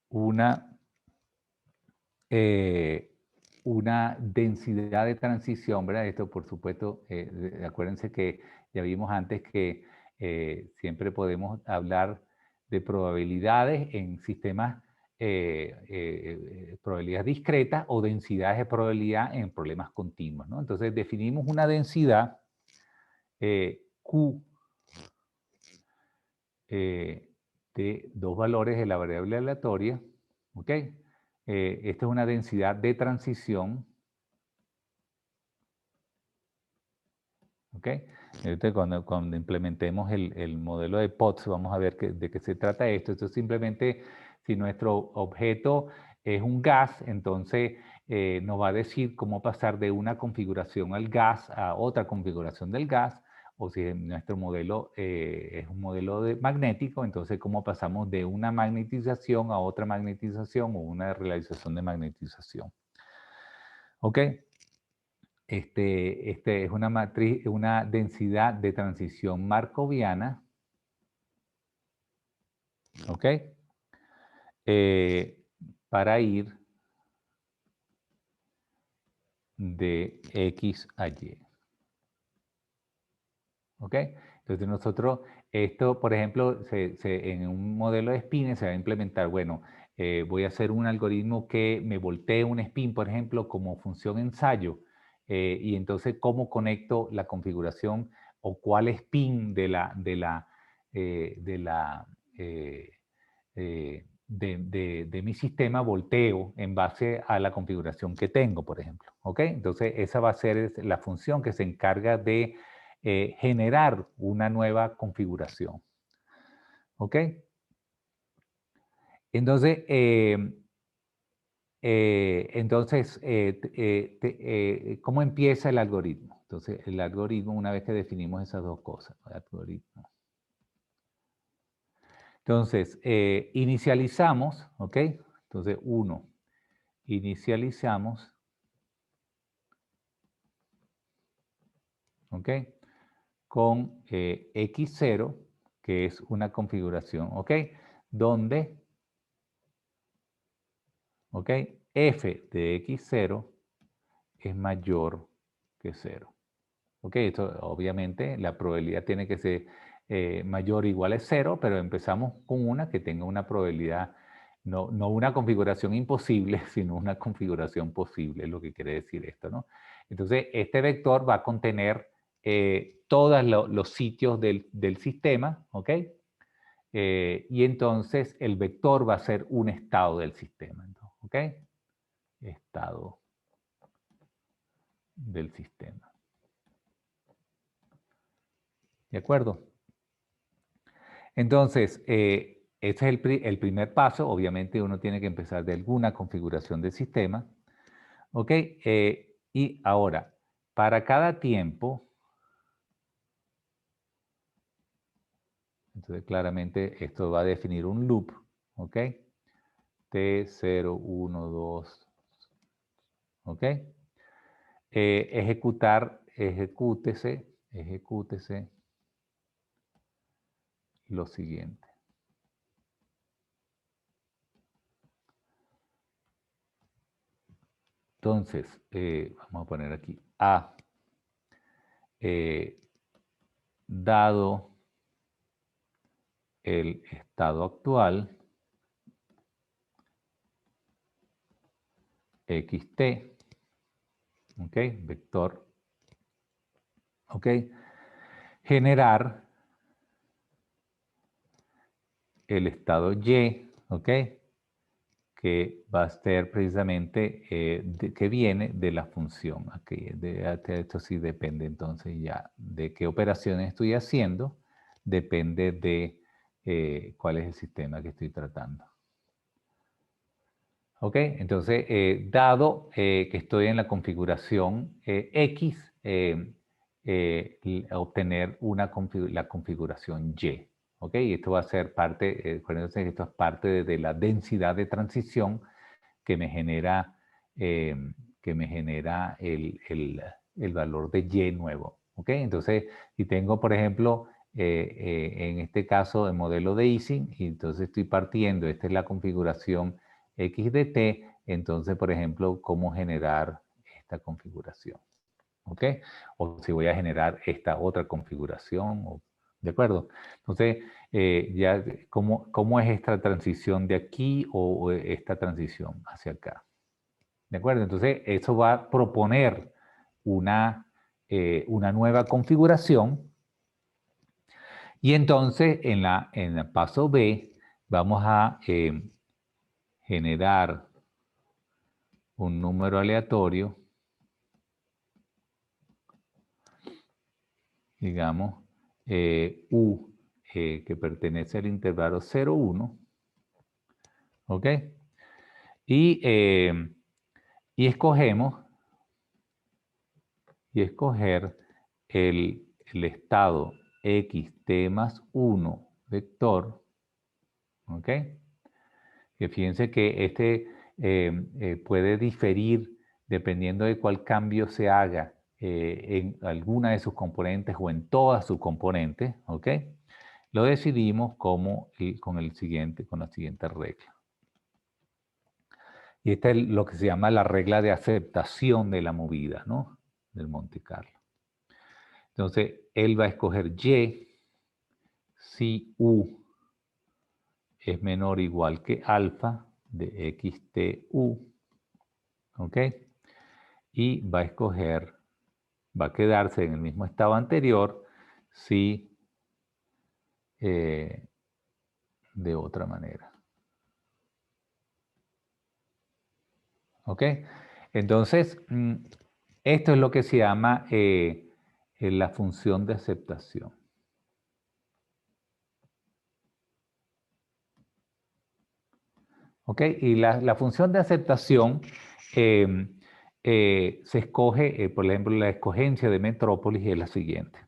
una densidad de transición, ¿verdad? Esto, por supuesto, acuérdense que ya vimos antes que siempre podemos hablar de probabilidades en sistemas, probabilidades discretas o densidades de probabilidad en problemas continuos, ¿no? Entonces, definimos una densidad Q de dos valores de la variable aleatoria, ¿ok? Esta es una densidad de transición, ¿ok? Entonces, cuando implementemos el modelo de Potts, vamos a ver de qué se trata esto. Esto es simplemente, si nuestro objeto es un gas, entonces nos va a decir cómo pasar de una configuración al gas a otra configuración del gas, o si nuestro modelo es un modelo magnético, entonces cómo pasamos de una magnetización a otra magnetización o una realización de magnetización. ¿Ok? Es una matriz, una densidad de transición markoviana. ¿Ok? Para ir de X a Y. ¿Ok? Entonces nosotros, esto, por ejemplo, en un modelo de spin se va a implementar, bueno, voy a hacer un algoritmo que me voltee un spin, por ejemplo, como función ensayo. Y entonces, ¿cómo conecto la configuración o cuál spin de mi sistema volteo en base a la configuración que tengo, por ejemplo? ¿Ok? Entonces, esa va a ser la función que se encarga de generar una nueva configuración. ¿Ok? Entonces, ¿cómo empieza el algoritmo? Entonces, el algoritmo, una vez que definimos esas dos cosas, el algoritmo. Entonces, inicializamos, ¿ok? Entonces, 1, inicializamos, ¿ok? Con X0, que es una configuración, ¿ok? Donde, ¿ok? F de X0 es mayor que 0. ¿Ok? Esto, obviamente, la probabilidad tiene que ser mayor o igual a 0, pero empezamos con una que tenga una probabilidad, no una configuración imposible, sino una configuración posible, es lo que quiere decir esto, ¿no? Entonces, este vector va a contener todos los sitios del sistema, ¿ok? Y entonces el vector va a ser un estado del sistema, ¿ok? Estado del sistema. ¿De acuerdo? Entonces, este es el primer paso. Obviamente uno tiene que empezar de alguna configuración del sistema. ¿Ok? Y ahora, para cada tiempo, entonces claramente esto va a definir un loop. ¿Ok? T0, 1, 2. ¿Ok? Ejecútese lo siguiente. Entonces, vamos a poner aquí A, dado el estado actual, xt, ¿ok? Vector, ¿ok? Generar el estado y, ¿ok? Que va a ser precisamente, que viene de la función. Aquí, esto sí depende entonces ya de qué operaciones estoy haciendo, depende de cuál es el sistema que estoy tratando. ¿Ok? Entonces, dado que estoy en la configuración X, obtener la configuración Y. ¿Ok? Y esto va a ser parte, acuérdense que esto es parte de la densidad de transición que me genera, el valor de Y nuevo. ¿Ok? Entonces, si tengo, por ejemplo, en este caso el modelo de Ising, y entonces estoy partiendo, esta es la configuración X de T, entonces, por ejemplo, cómo generar esta configuración. ¿Ok? O si voy a generar esta otra configuración, ¿de acuerdo? Entonces, ya, ¿cómo es esta transición de aquí o esta transición hacia acá? ¿De acuerdo? Entonces, eso va a proponer una nueva configuración. Y entonces, en el paso B, vamos a generar un número aleatorio, digamos, U, que pertenece al intervalo 0, 1, ¿ok? Y escoger el estado xt más 1 vector, ¿ok? Que fíjense que este puede diferir dependiendo de cuál cambio se haga en alguna de sus componentes o en todas sus componentes, ¿ok? Lo decidimos con la siguiente regla. Y esta es lo que se llama la regla de aceptación de la movida, ¿no? Del Monte Carlo. Entonces, él va a escoger Y si U es menor o igual que alfa de XTU. ¿Ok? Y va a quedarse en el mismo estado anterior si de otra manera. ¿Ok? Entonces, esto es lo que se llama la función de aceptación. ¿Ok? Y la función de aceptación se escoge, por ejemplo, la escogencia de Metrópolis es la siguiente.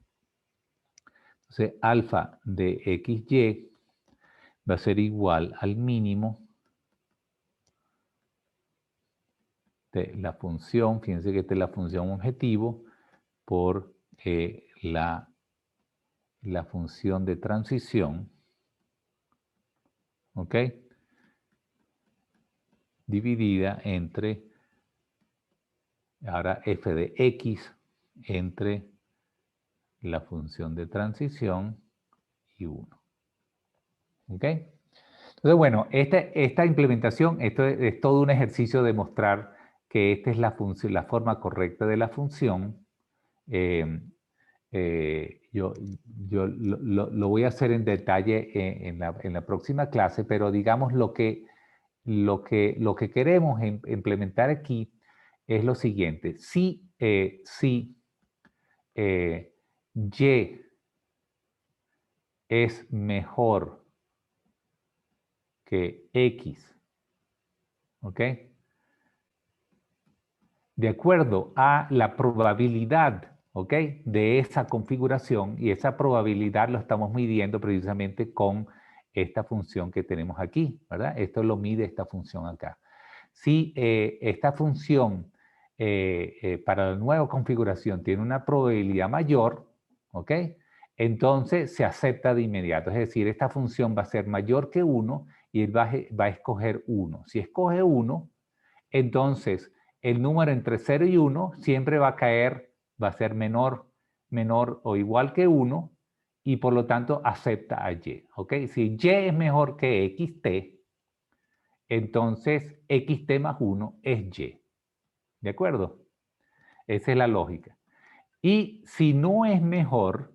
Entonces, alfa de XY va a ser igual al mínimo de la función, fíjense que esta es la función objetivo, por la función de transición, ¿ok? Dividida entre, ahora f de x, entre la función de transición y 1. ¿Ok? Entonces, bueno, esta implementación, esto es todo un ejercicio de mostrar que esta es la forma correcta de la función. Yo lo voy a hacer en detalle en la próxima clase, pero digamos lo que queremos implementar aquí es lo siguiente. Si Y es mejor que X, ¿ok? De acuerdo a la probabilidad, ¿ok? De esa configuración, y esa probabilidad lo estamos midiendo precisamente con esta función que tenemos aquí, ¿verdad? Esto lo mide esta función acá. Si esta función para la nueva configuración tiene una probabilidad mayor, ¿ok? Entonces se acepta de inmediato. Es decir, esta función va a ser mayor que 1 y él va a escoger 1. Si escoge 1, entonces el número entre 0 y 1 siempre va a ser menor o igual que 1 y por lo tanto acepta a Y. ¿Ok? Si Y es mejor que XT, entonces XT más 1 es Y. ¿De acuerdo? Esa es la lógica. Y si no es mejor,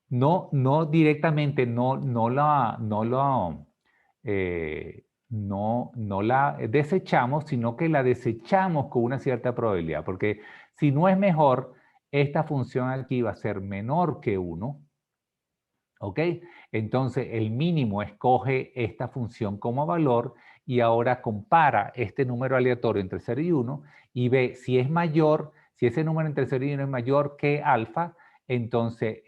no directamente, no la desechamos, sino que la desechamos con una cierta probabilidad, porque si no es mejor, esta función aquí va a ser menor que 1, ¿ok? Entonces el mínimo escoge esta función como valor y ahora compara este número aleatorio entre 0 y 1 y ve si es mayor, si ese número entre 0 y 1 es mayor que alfa, entonces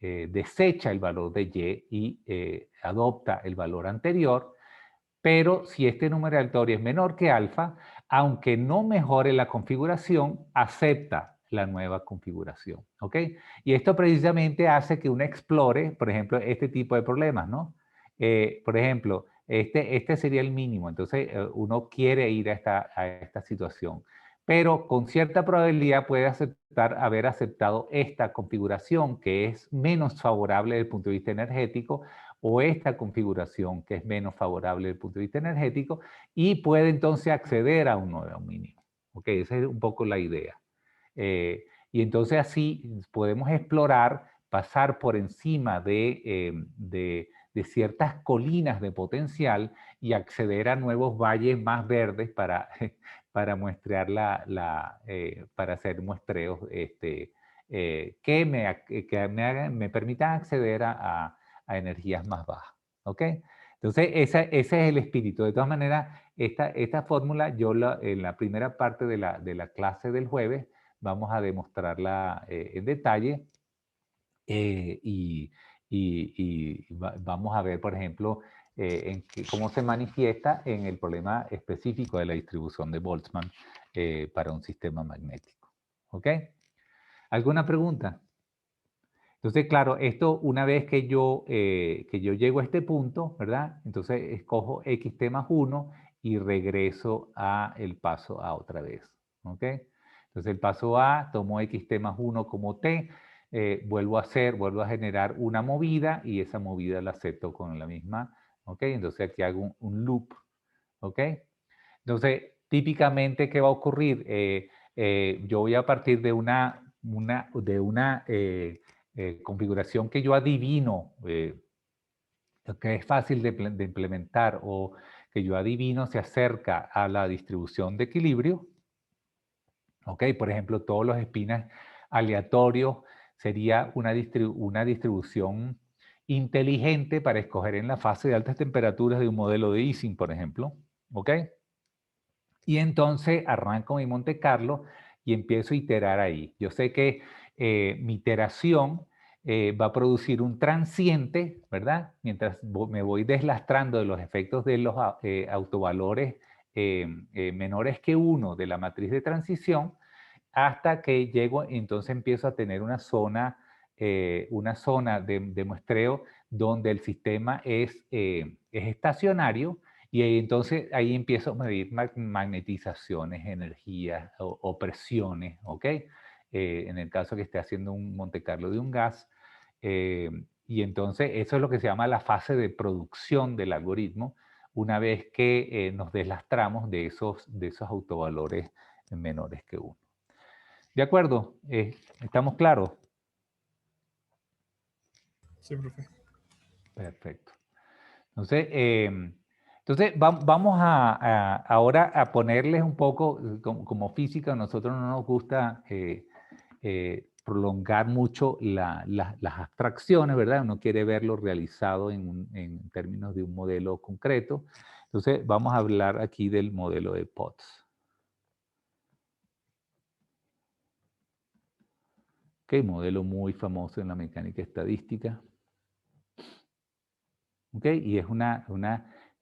desecha el valor de Y y adopta el valor anterior, pero si este número aleatorio es menor que alfa, aunque no mejore la configuración, acepta la nueva configuración, ¿ok? Y esto precisamente hace que uno explore, por ejemplo, este tipo de problemas, ¿no? Por ejemplo, este sería el mínimo, entonces uno quiere ir a esta situación, pero con cierta probabilidad puede haber aceptado esta configuración que es menos favorable desde el punto de vista energético, o esta configuración que es menos favorable desde el punto de vista energético, y puede entonces acceder a un nuevo mínimo. ¿Ok? Esa es un poco la idea. Y entonces así podemos explorar, pasar por encima de ciertas colinas de potencial y acceder a nuevos valles más verdes para muestrear para hacer muestreos que me permitan acceder a energías más bajas. ¿Ok? Entonces, ese es el espíritu. De todas maneras, esta fórmula yo en la primera parte de la clase del jueves vamos a demostrarla en detalle vamos a ver, por ejemplo, cómo se manifiesta en el problema específico de la distribución de Boltzmann para un sistema magnético. ¿Ok? ¿Alguna pregunta? Entonces, claro, esto una vez que yo llego a este punto, ¿verdad? Entonces escojo xt más 1 y regreso a el paso A otra vez, ¿ok? Entonces el paso A, tomo xt más 1 como t, vuelvo a generar una movida y esa movida la acepto con la misma, ¿ok? Entonces aquí hago un loop, ¿ok? Entonces, típicamente, ¿qué va a ocurrir? Yo voy a partir de una configuración que yo adivino, que es fácil de implementar o que yo adivino se acerca a la distribución de equilibrio. ¿Ok? Por ejemplo, todos los spins aleatorios sería una distribución inteligente para escoger en la fase de altas temperaturas de un modelo de Ising, por ejemplo. ¿Ok? Y entonces arranco mi Monte Carlo y empiezo a iterar ahí. Yo sé que mi iteración va a producir un transiente, ¿verdad? Mientras me voy deslastrando de los efectos de los autovalores menores que 1 de la matriz de transición, hasta que llego, entonces empiezo a tener una zona de muestreo donde el sistema es estacionario. Y entonces ahí empiezo a medir magnetizaciones, energías o presiones, ¿ok? En el caso que esté haciendo un Monte Carlo de un gas. Y entonces eso es lo que se llama la fase de producción del algoritmo, una vez que nos deslastramos de esos autovalores menores que 1. ¿De acuerdo? ¿Estamos claros? Sí, profe. Perfecto. Entonces vamos ahora a ponerles un poco, como física, a nosotros no nos gusta prolongar mucho las abstracciones, ¿verdad? Uno quiere verlo realizado en términos de un modelo concreto. Entonces vamos a hablar aquí del modelo de Potts. Ok, modelo muy famoso en la mecánica estadística. Ok, y es una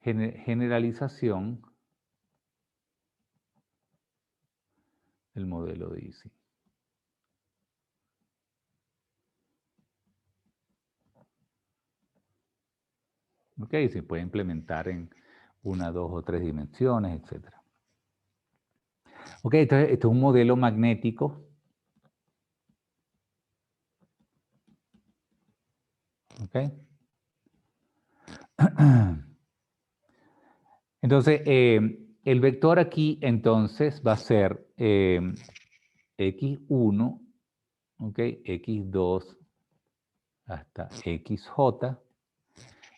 generalización del modelo de Ising. Ok, se puede implementar en 1, 2 o 3 dimensiones, etc. Ok, entonces esto es un modelo magnético. Ok. Entonces, el vector aquí entonces va a ser x1, ok, x2 hasta xj,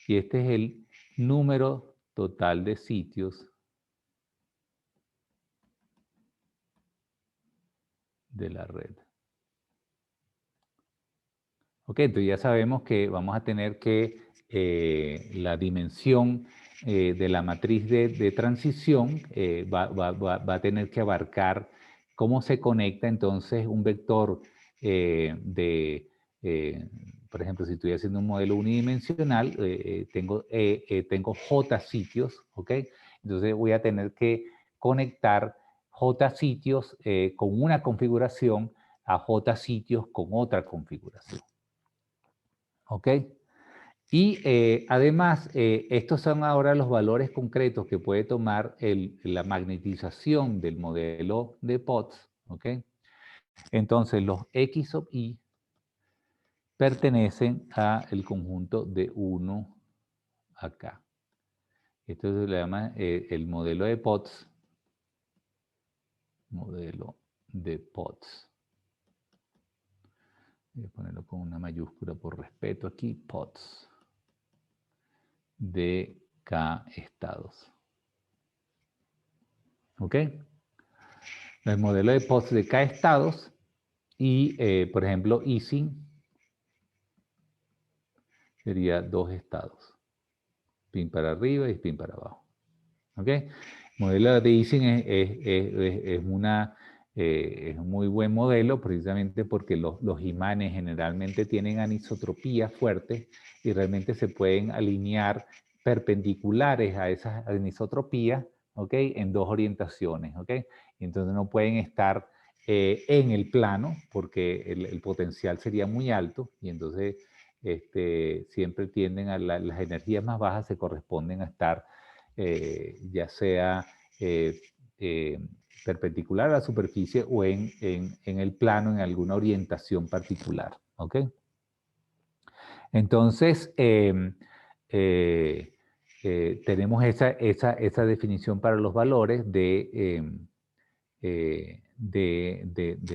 y este es el número total de sitios de la red. Ok, entonces ya sabemos que vamos a tener que la dimensión de la matriz de transición va a tener que abarcar cómo se conecta entonces un vector por ejemplo, si estoy haciendo un modelo unidimensional, tengo J sitios, ¿ok? Entonces voy a tener que conectar J sitios con una configuración a J sitios con otra configuración. ¿Ok? Y además, estos son ahora los valores concretos que puede tomar la magnetización del modelo de Potts. ¿Ok? Entonces, los X sub I pertenecen al conjunto de 1 acá. Esto se le llama el modelo de Potts. Modelo de Potts. Voy a ponerlo con una mayúscula por respeto aquí. Potts. De K estados. ¿Ok? El modelo de Potts de K estados y, por ejemplo, Ising sería 2 estados. Spin para arriba y spin para abajo. ¿Ok? El modelo de Ising es un muy buen modelo precisamente porque los imanes generalmente tienen anisotropías fuertes y realmente se pueden alinear perpendiculares a esas anisotropías, ¿ok? En dos orientaciones, ¿ok? Entonces no pueden estar en el plano, porque el potencial sería muy alto, y entonces siempre tienden a las energías más bajas se corresponden a estar ya sea perpendicular a la superficie o en el plano, en alguna orientación particular. ¿Ok? Entonces, tenemos esa definición para los valores del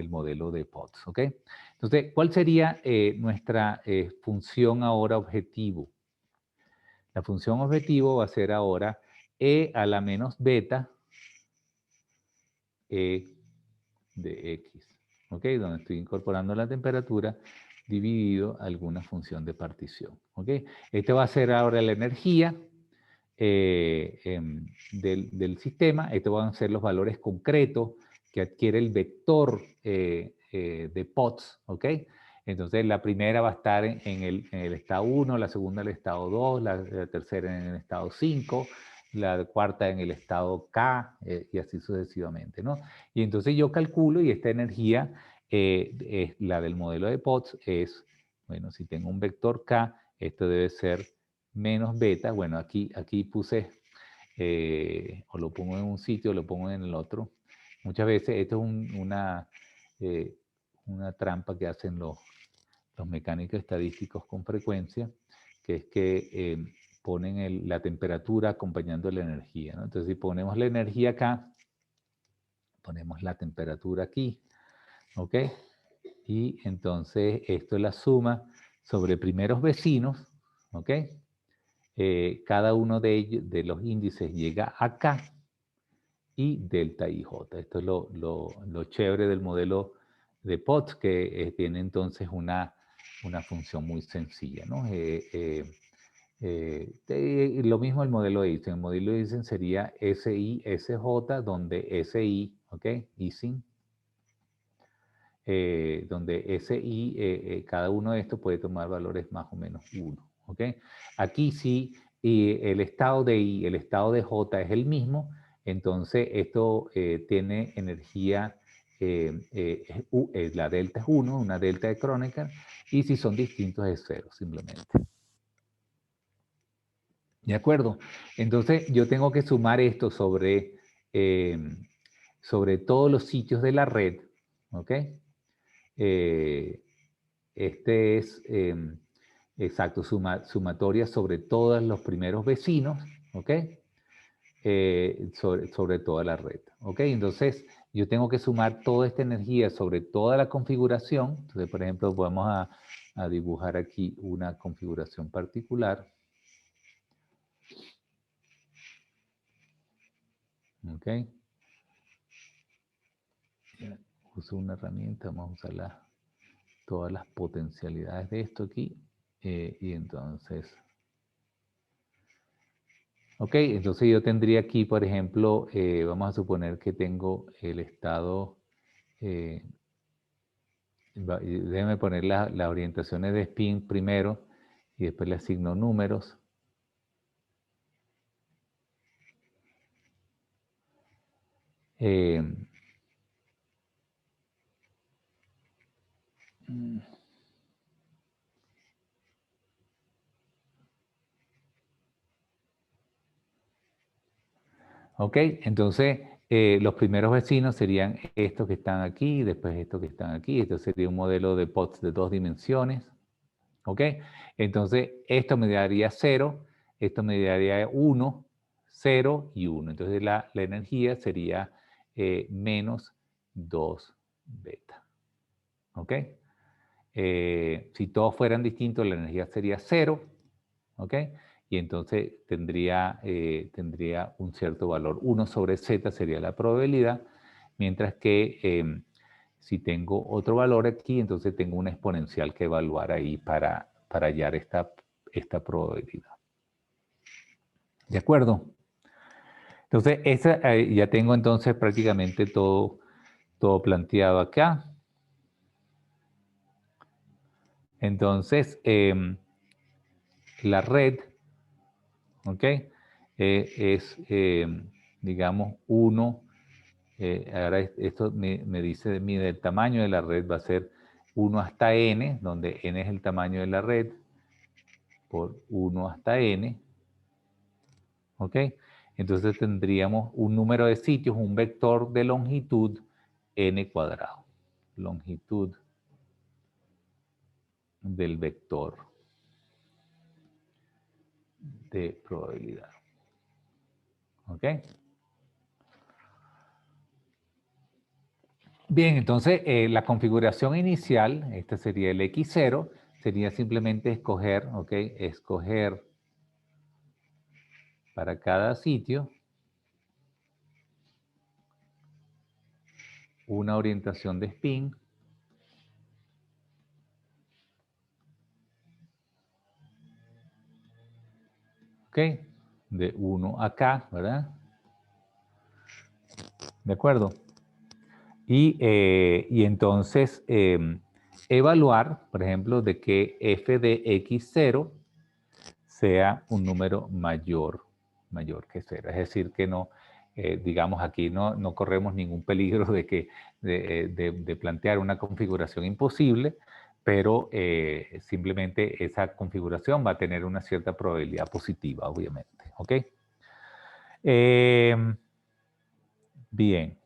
modelo de Potts. ¿Ok? Entonces, ¿cuál sería nuestra función ahora objetivo? La función objetivo va a ser ahora E a la menos beta E de X. ¿Ok? Donde estoy incorporando la temperatura dividido alguna función de partición. ¿Ok? Este va a ser ahora la energía del sistema. Estos van a ser los valores concretos que adquiere el vector de Potts. ¿Ok? Entonces la primera va a estar en el estado 1, la segunda en el estado 2, la tercera en el estado 5, la cuarta en el estado K y así sucesivamente, ¿no? Y entonces yo calculo y esta energía, la del modelo de Potts es, bueno, si tengo un vector K, esto debe ser menos beta. Bueno, aquí puse, o lo pongo en un sitio o lo pongo en el otro. Muchas veces esto es una trampa que hacen los mecánicos estadísticos con frecuencia, que es que ponen la temperatura acompañando la energía, ¿no? Entonces, si ponemos la energía acá, ponemos la temperatura aquí, ¿ok? Y entonces esto es la suma sobre primeros vecinos, ¿ok? Cada uno de ellos, de los índices, llega acá y delta IJ. Esto es lo chévere del modelo de Potts, que tiene entonces una función muy sencilla, ¿no? Lo mismo el modelo de Ising. El modelo de Ising sería SI, SJ, donde SI, ¿ok? Ising, donde SI, cada uno de estos puede tomar valores más o menos 1, ¿ok? Aquí sí, el estado de I, el estado de J es el mismo, entonces esto tiene energía, la delta es 1, una delta de Kronecker, y si son distintos es 0, simplemente. ¿De acuerdo? Entonces yo tengo que sumar esto sobre todos los sitios de la red, ¿ok? Este es, exacto, sumatoria sobre todos los primeros vecinos, ¿ok? Sobre toda la red, ¿ok? Entonces yo tengo que sumar toda esta energía sobre toda la configuración. Entonces, por ejemplo, vamos a dibujar aquí una configuración particular. ¿Ok? Uso una herramienta, vamos a usar todas las potencialidades de esto aquí. Y entonces... Ok, entonces yo tendría aquí, por ejemplo, vamos a suponer que tengo el estado... déjeme poner las orientaciones de spin primero y después le asigno números. Ok, entonces los primeros vecinos serían estos que están aquí, después estos que están aquí. Esto sería un modelo de Potts de 2 dimensiones. ¿Ok? Entonces, esto me daría 0, esto me daría 1, 0 y 1. Entonces, la energía sería menos 2 beta. ¿Ok? Si todos fueran distintos, la energía sería 0. ¿Ok? Y entonces tendría un cierto valor. 1 sobre z sería la probabilidad, mientras que si tengo otro valor aquí, entonces tengo una exponencial que evaluar ahí para hallar esta probabilidad. ¿De acuerdo? Entonces, ya tengo entonces prácticamente todo planteado acá. Entonces, la red, ¿ok? Es, digamos, 1 ahora esto me dice, mire, el tamaño de la red va a ser 1 hasta n, donde n es el tamaño de la red, por 1 hasta n. ¿Ok? Entonces tendríamos un número de sitios, un vector de longitud n cuadrado. Longitud del vector de probabilidad. ¿Ok? Bien, entonces la configuración inicial, este sería el X0, sería simplemente escoger, ¿ok? Escoger para cada sitio una orientación de spin. ¿Ok? De 1 acá, ¿verdad? ¿De acuerdo? Y entonces evaluar, por ejemplo, de que f de x0 sea un número mayor que 0. Es decir, que no, digamos aquí no corremos ningún peligro de plantear una configuración imposible, pero simplemente esa configuración va a tener una cierta probabilidad positiva, obviamente. ¿Ok? Bien.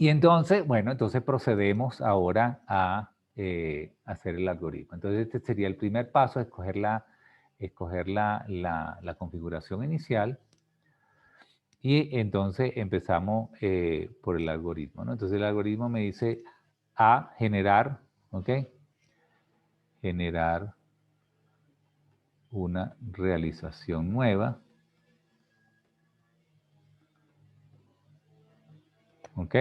Y entonces, bueno, entonces procedemos ahora a hacer el algoritmo. Entonces este sería el primer paso, escoger la configuración inicial. Y entonces empezamos por el algoritmo, ¿no? Entonces el algoritmo me dice a generar, ¿ok? Generar una realización nueva. ¿Ok?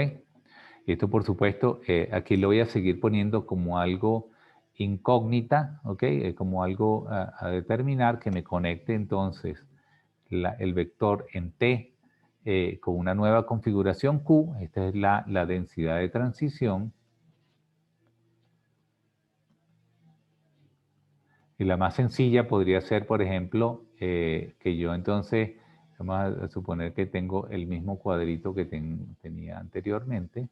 Esto, por supuesto, aquí lo voy a seguir poniendo como algo incógnita, ¿ok? Como algo a determinar que me conecte entonces el vector en T con una nueva configuración Q. Esta es la densidad de transición. Y la más sencilla podría ser, por ejemplo, que yo entonces, vamos a suponer que tengo el mismo cuadrito que tenía anteriormente.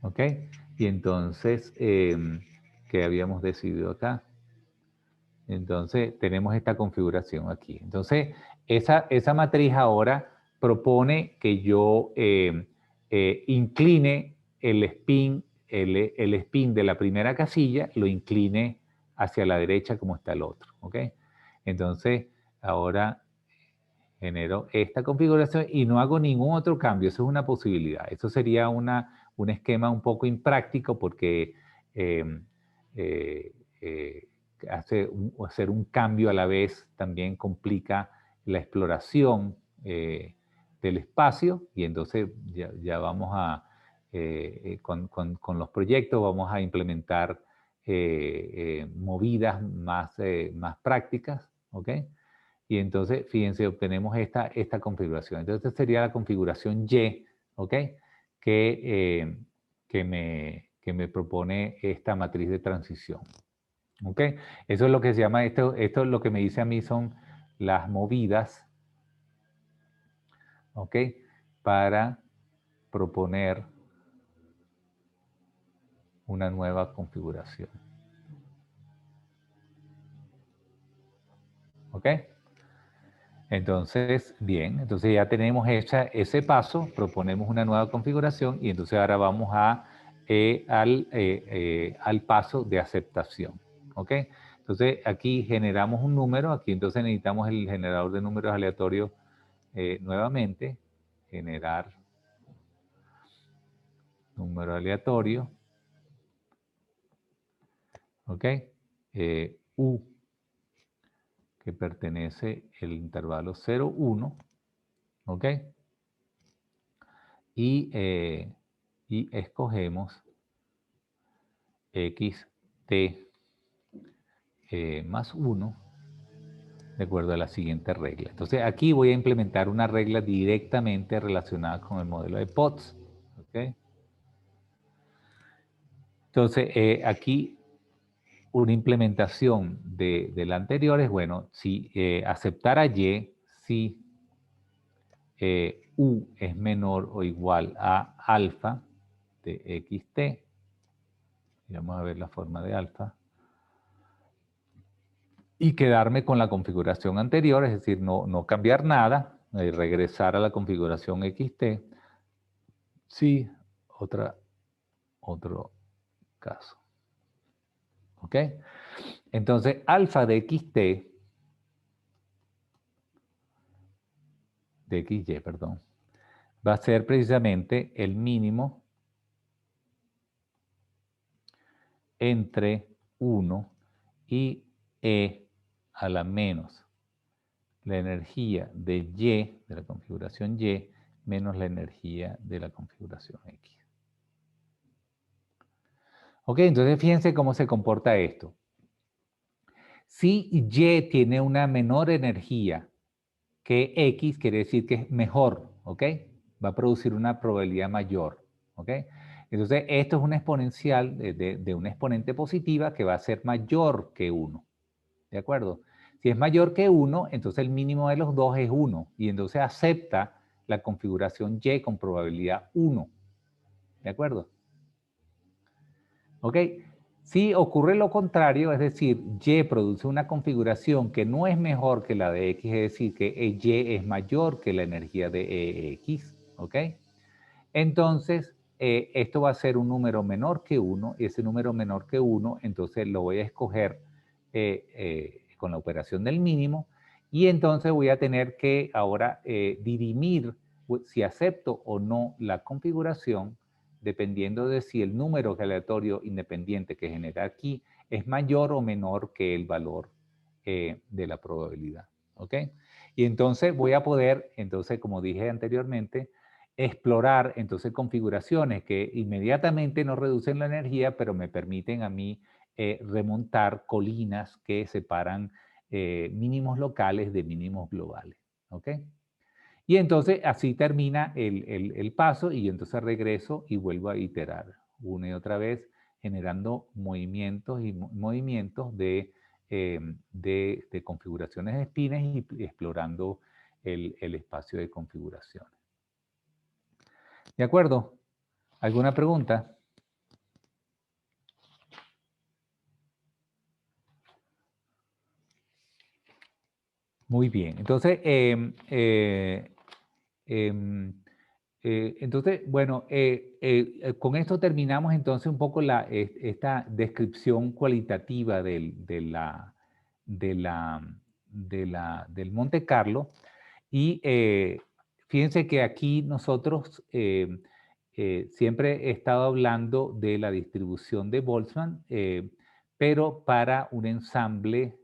¿Ok? Y entonces, ¿qué habíamos decidido acá? Entonces, tenemos esta configuración aquí. Entonces, esa matriz ahora propone que yo incline el spin de la primera casilla, lo incline hacia la derecha como está el otro. ¿Ok? Entonces, ahora genero esta configuración y no hago ningún otro cambio. Eso es una posibilidad. Eso sería un esquema un poco impráctico porque hacer un cambio a la vez también complica la exploración del espacio y entonces ya vamos a, con los proyectos vamos a implementar movidas más prácticas, ¿ok? Y entonces, fíjense, obtenemos esta configuración. Entonces, esta sería la configuración Y, ¿ok? Que me propone esta matriz de transición. ¿Ok? Eso es lo que se llama, esto es lo que me dice a mí son las movidas, ¿ok? Para proponer una nueva configuración. ¿Ok? Entonces, bien, entonces ya tenemos ese paso, proponemos una nueva configuración y entonces ahora vamos al paso de aceptación. ¿Ok? Entonces aquí generamos un número, aquí entonces necesitamos el generador de números aleatorios nuevamente, generar número aleatorio. ¿Ok? U, que pertenece al intervalo 0, 1. ¿Ok? Y escogemos xt más 1 de acuerdo a la siguiente regla. Entonces aquí voy a implementar una regla directamente relacionada con el modelo de Potts. ¿Okay? Entonces aquí una implementación de la anterior es, bueno, si aceptar a Y, si U es menor o igual a alfa de xt, y vamos a ver la forma de alfa, y quedarme con la configuración anterior, es decir, no cambiar nada, regresar a la configuración xt, sí, otro caso. ¿Ok? Entonces, alfa de xt, de xy, perdón, va a ser precisamente el mínimo entre 1 y e a la menos la energía de y, de la configuración y, menos la energía de la configuración x. Ok, entonces fíjense cómo se comporta esto. Si y tiene una menor energía que x, quiere decir que es mejor, ¿ok? Va a producir una probabilidad mayor, ¿ok? Entonces, esto es una exponencial de una exponente positiva que va a ser mayor que 1, ¿de acuerdo? Si es mayor que 1, entonces el mínimo de los dos es 1, y entonces acepta la configuración y con probabilidad 1, ¿de acuerdo? ¿Ok? Si ocurre lo contrario, es decir, y produce una configuración que no es mejor que la de x, es decir, que y es mayor que la energía de x, ¿ok? Entonces, esto va a ser un número menor que 1, y ese número menor que 1, entonces lo voy a escoger con la operación del mínimo, y entonces voy a tener que ahora dirimir si acepto o no la configuración, dependiendo de si el número aleatorio independiente que genera aquí es mayor o menor que el valor de la probabilidad, ¿ok? Y entonces voy a poder, entonces, como dije anteriormente, explorar entonces configuraciones que inmediatamente no reducen la energía, pero me permiten a mí remontar colinas que separan mínimos locales de mínimos globales, ¿ok? Y entonces así termina el paso, y entonces regreso y vuelvo a iterar una y otra vez, generando movimientos y movimientos de configuraciones de espines y explorando el espacio de configuraciones. ¿De acuerdo? ¿Alguna pregunta? Muy bien. Entonces, bueno, con esto terminamos entonces un poco esta descripción cualitativa del Monte Carlo. Y fíjense que aquí nosotros siempre he estado hablando de la distribución de Boltzmann, pero para un ensamble,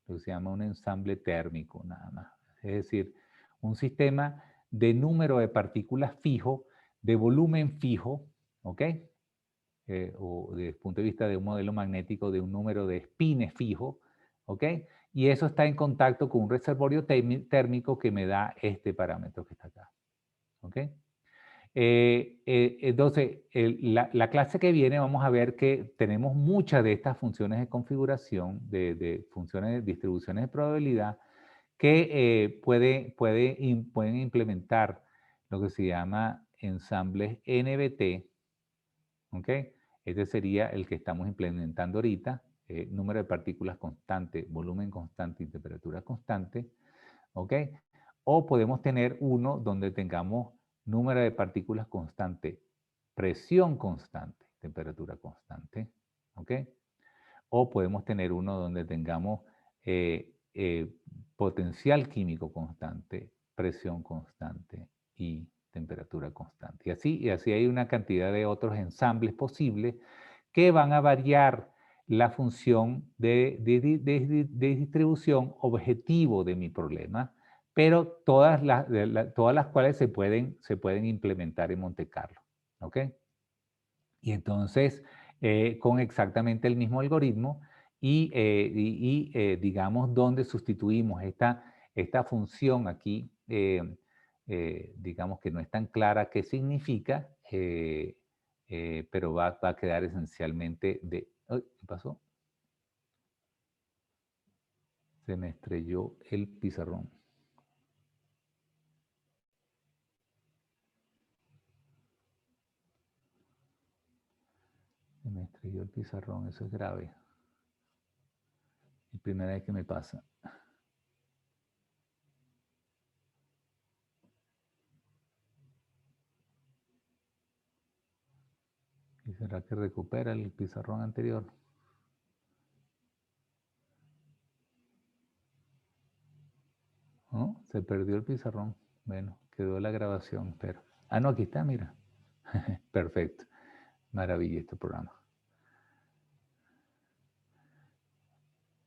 lo que se llama un ensamble térmico nada más. Es decir, un sistema de número de partículas fijo, de volumen fijo, ¿ok? O desde el punto de vista de un modelo magnético de un número de espines fijo, ¿ok? Y eso está en contacto con un reservorio térmico que me da este parámetro que está acá, ¿ok? Entonces, la clase que viene vamos a ver que tenemos muchas de estas funciones de configuración, de funciones de distribuciones de probabilidad, que pueden implementar lo que se llama ensambles NBT, ¿ok? Este sería el que estamos implementando ahorita, número de partículas constante, volumen constante y temperatura constante, ¿ok? O podemos tener uno donde tengamos número de partículas constante, presión constante, temperatura constante, ¿ok? O podemos tener uno donde tengamos potencial químico constante, presión constante y temperatura constante. Y así hay una cantidad de otros ensambles posibles que van a variar la función de distribución objetivo de mi problema, pero todas las cuales se pueden implementar en Monte Carlo, ¿ok? Y entonces, con exactamente el mismo algoritmo digamos, donde sustituimos esta función aquí, digamos que no es tan clara qué significa, pero va a quedar esencialmente Ay, ¿qué pasó? Se me estrelló el pizarrón. Se me estrelló el pizarrón, eso es grave. Es la primera vez que me pasa. ¿Y será que recupera el pizarrón anterior? ¿No? Se perdió el pizarrón. Bueno, quedó la grabación, pero... Ah, no, aquí está, mira. Perfecto. Maravilla este programa.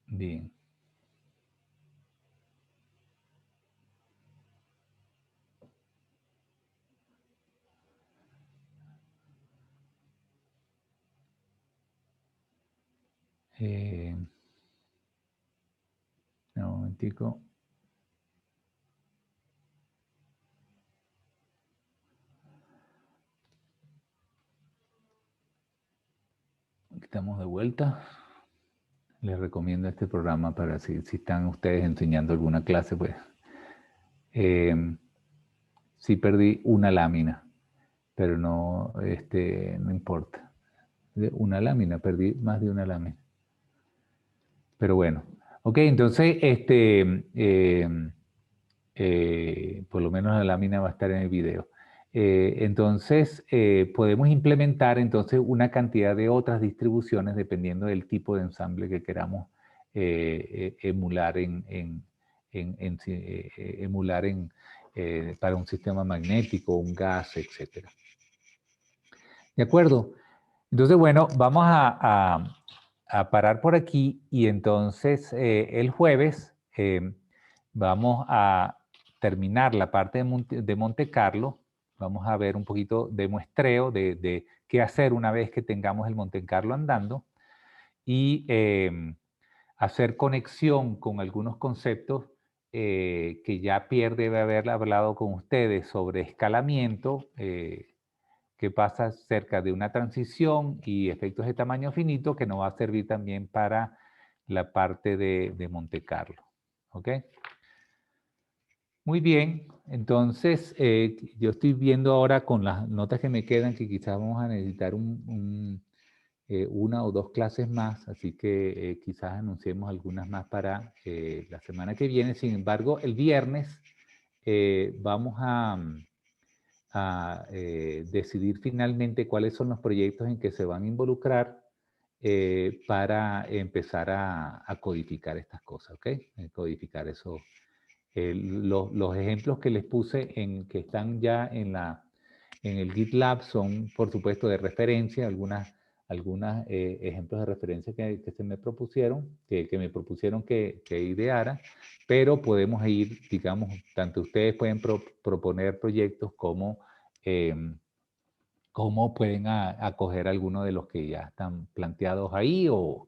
Bien. Un momentico. Estamos de vuelta. Les recomiendo este programa para si están ustedes enseñando alguna clase, pues. Sí perdí una lámina, pero no, no importa. Una lámina, perdí más de una lámina. Pero bueno. Ok, entonces, por lo menos la lámina va a estar en el video. Entonces, podemos implementar entonces una cantidad de otras distribuciones dependiendo del tipo de ensamble que queramos emular para un sistema magnético, un gas, etc. ¿De acuerdo? Entonces, bueno, vamos a parar por aquí y entonces el jueves vamos a terminar la parte de Monte Carlo. Vamos a ver un poquito de muestreo de qué hacer una vez que tengamos el Monte Carlo andando y hacer conexión con algunos conceptos que ya Pierre debe haber hablado con ustedes sobre escalamiento, que pasa cerca de una transición y efectos de tamaño finito que nos va a servir también para la parte de Monte Carlo. ¿Ok? Muy bien, entonces yo estoy viendo ahora con las notas que me quedan que quizás vamos a necesitar una o dos clases más, así que quizás anunciemos algunas más para la semana que viene. Sin embargo, el viernes vamos a decidir finalmente cuáles son los proyectos en que se van a involucrar para empezar a codificar estas cosas, ¿ok? Codificar eso. Los ejemplos que les puse que están ya en el GitLab son, por supuesto, de referencia, algunos ejemplos de referencia que se me propusieron, que me propusieron que ideara, pero podemos ir, digamos, tanto ustedes pueden proponer proyectos como pueden acoger algunos de los que ya están planteados ahí o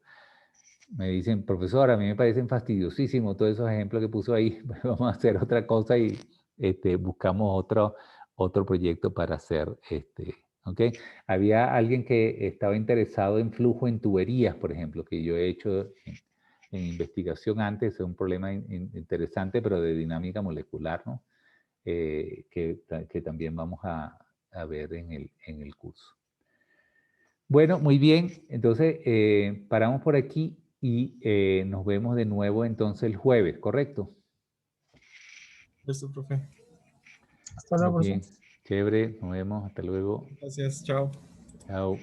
me dicen, profesor, a mí me parecen fastidiosísimos todos esos ejemplos que puso ahí, vamos a hacer otra cosa y buscamos otro proyecto para hacer. ¿Ok? Había alguien que estaba interesado en flujo en tuberías, por ejemplo, que yo he hecho en investigación antes, es un problema interesante, pero de dinámica molecular, ¿no? Que también vamos a ver en el curso. Bueno, muy bien. Entonces, paramos por aquí y nos vemos de nuevo entonces el jueves, ¿correcto? Listo, profe. Hasta luego, Muy profesor. bien. Chévere. Nos vemos. Hasta luego. Gracias, chao. Chao.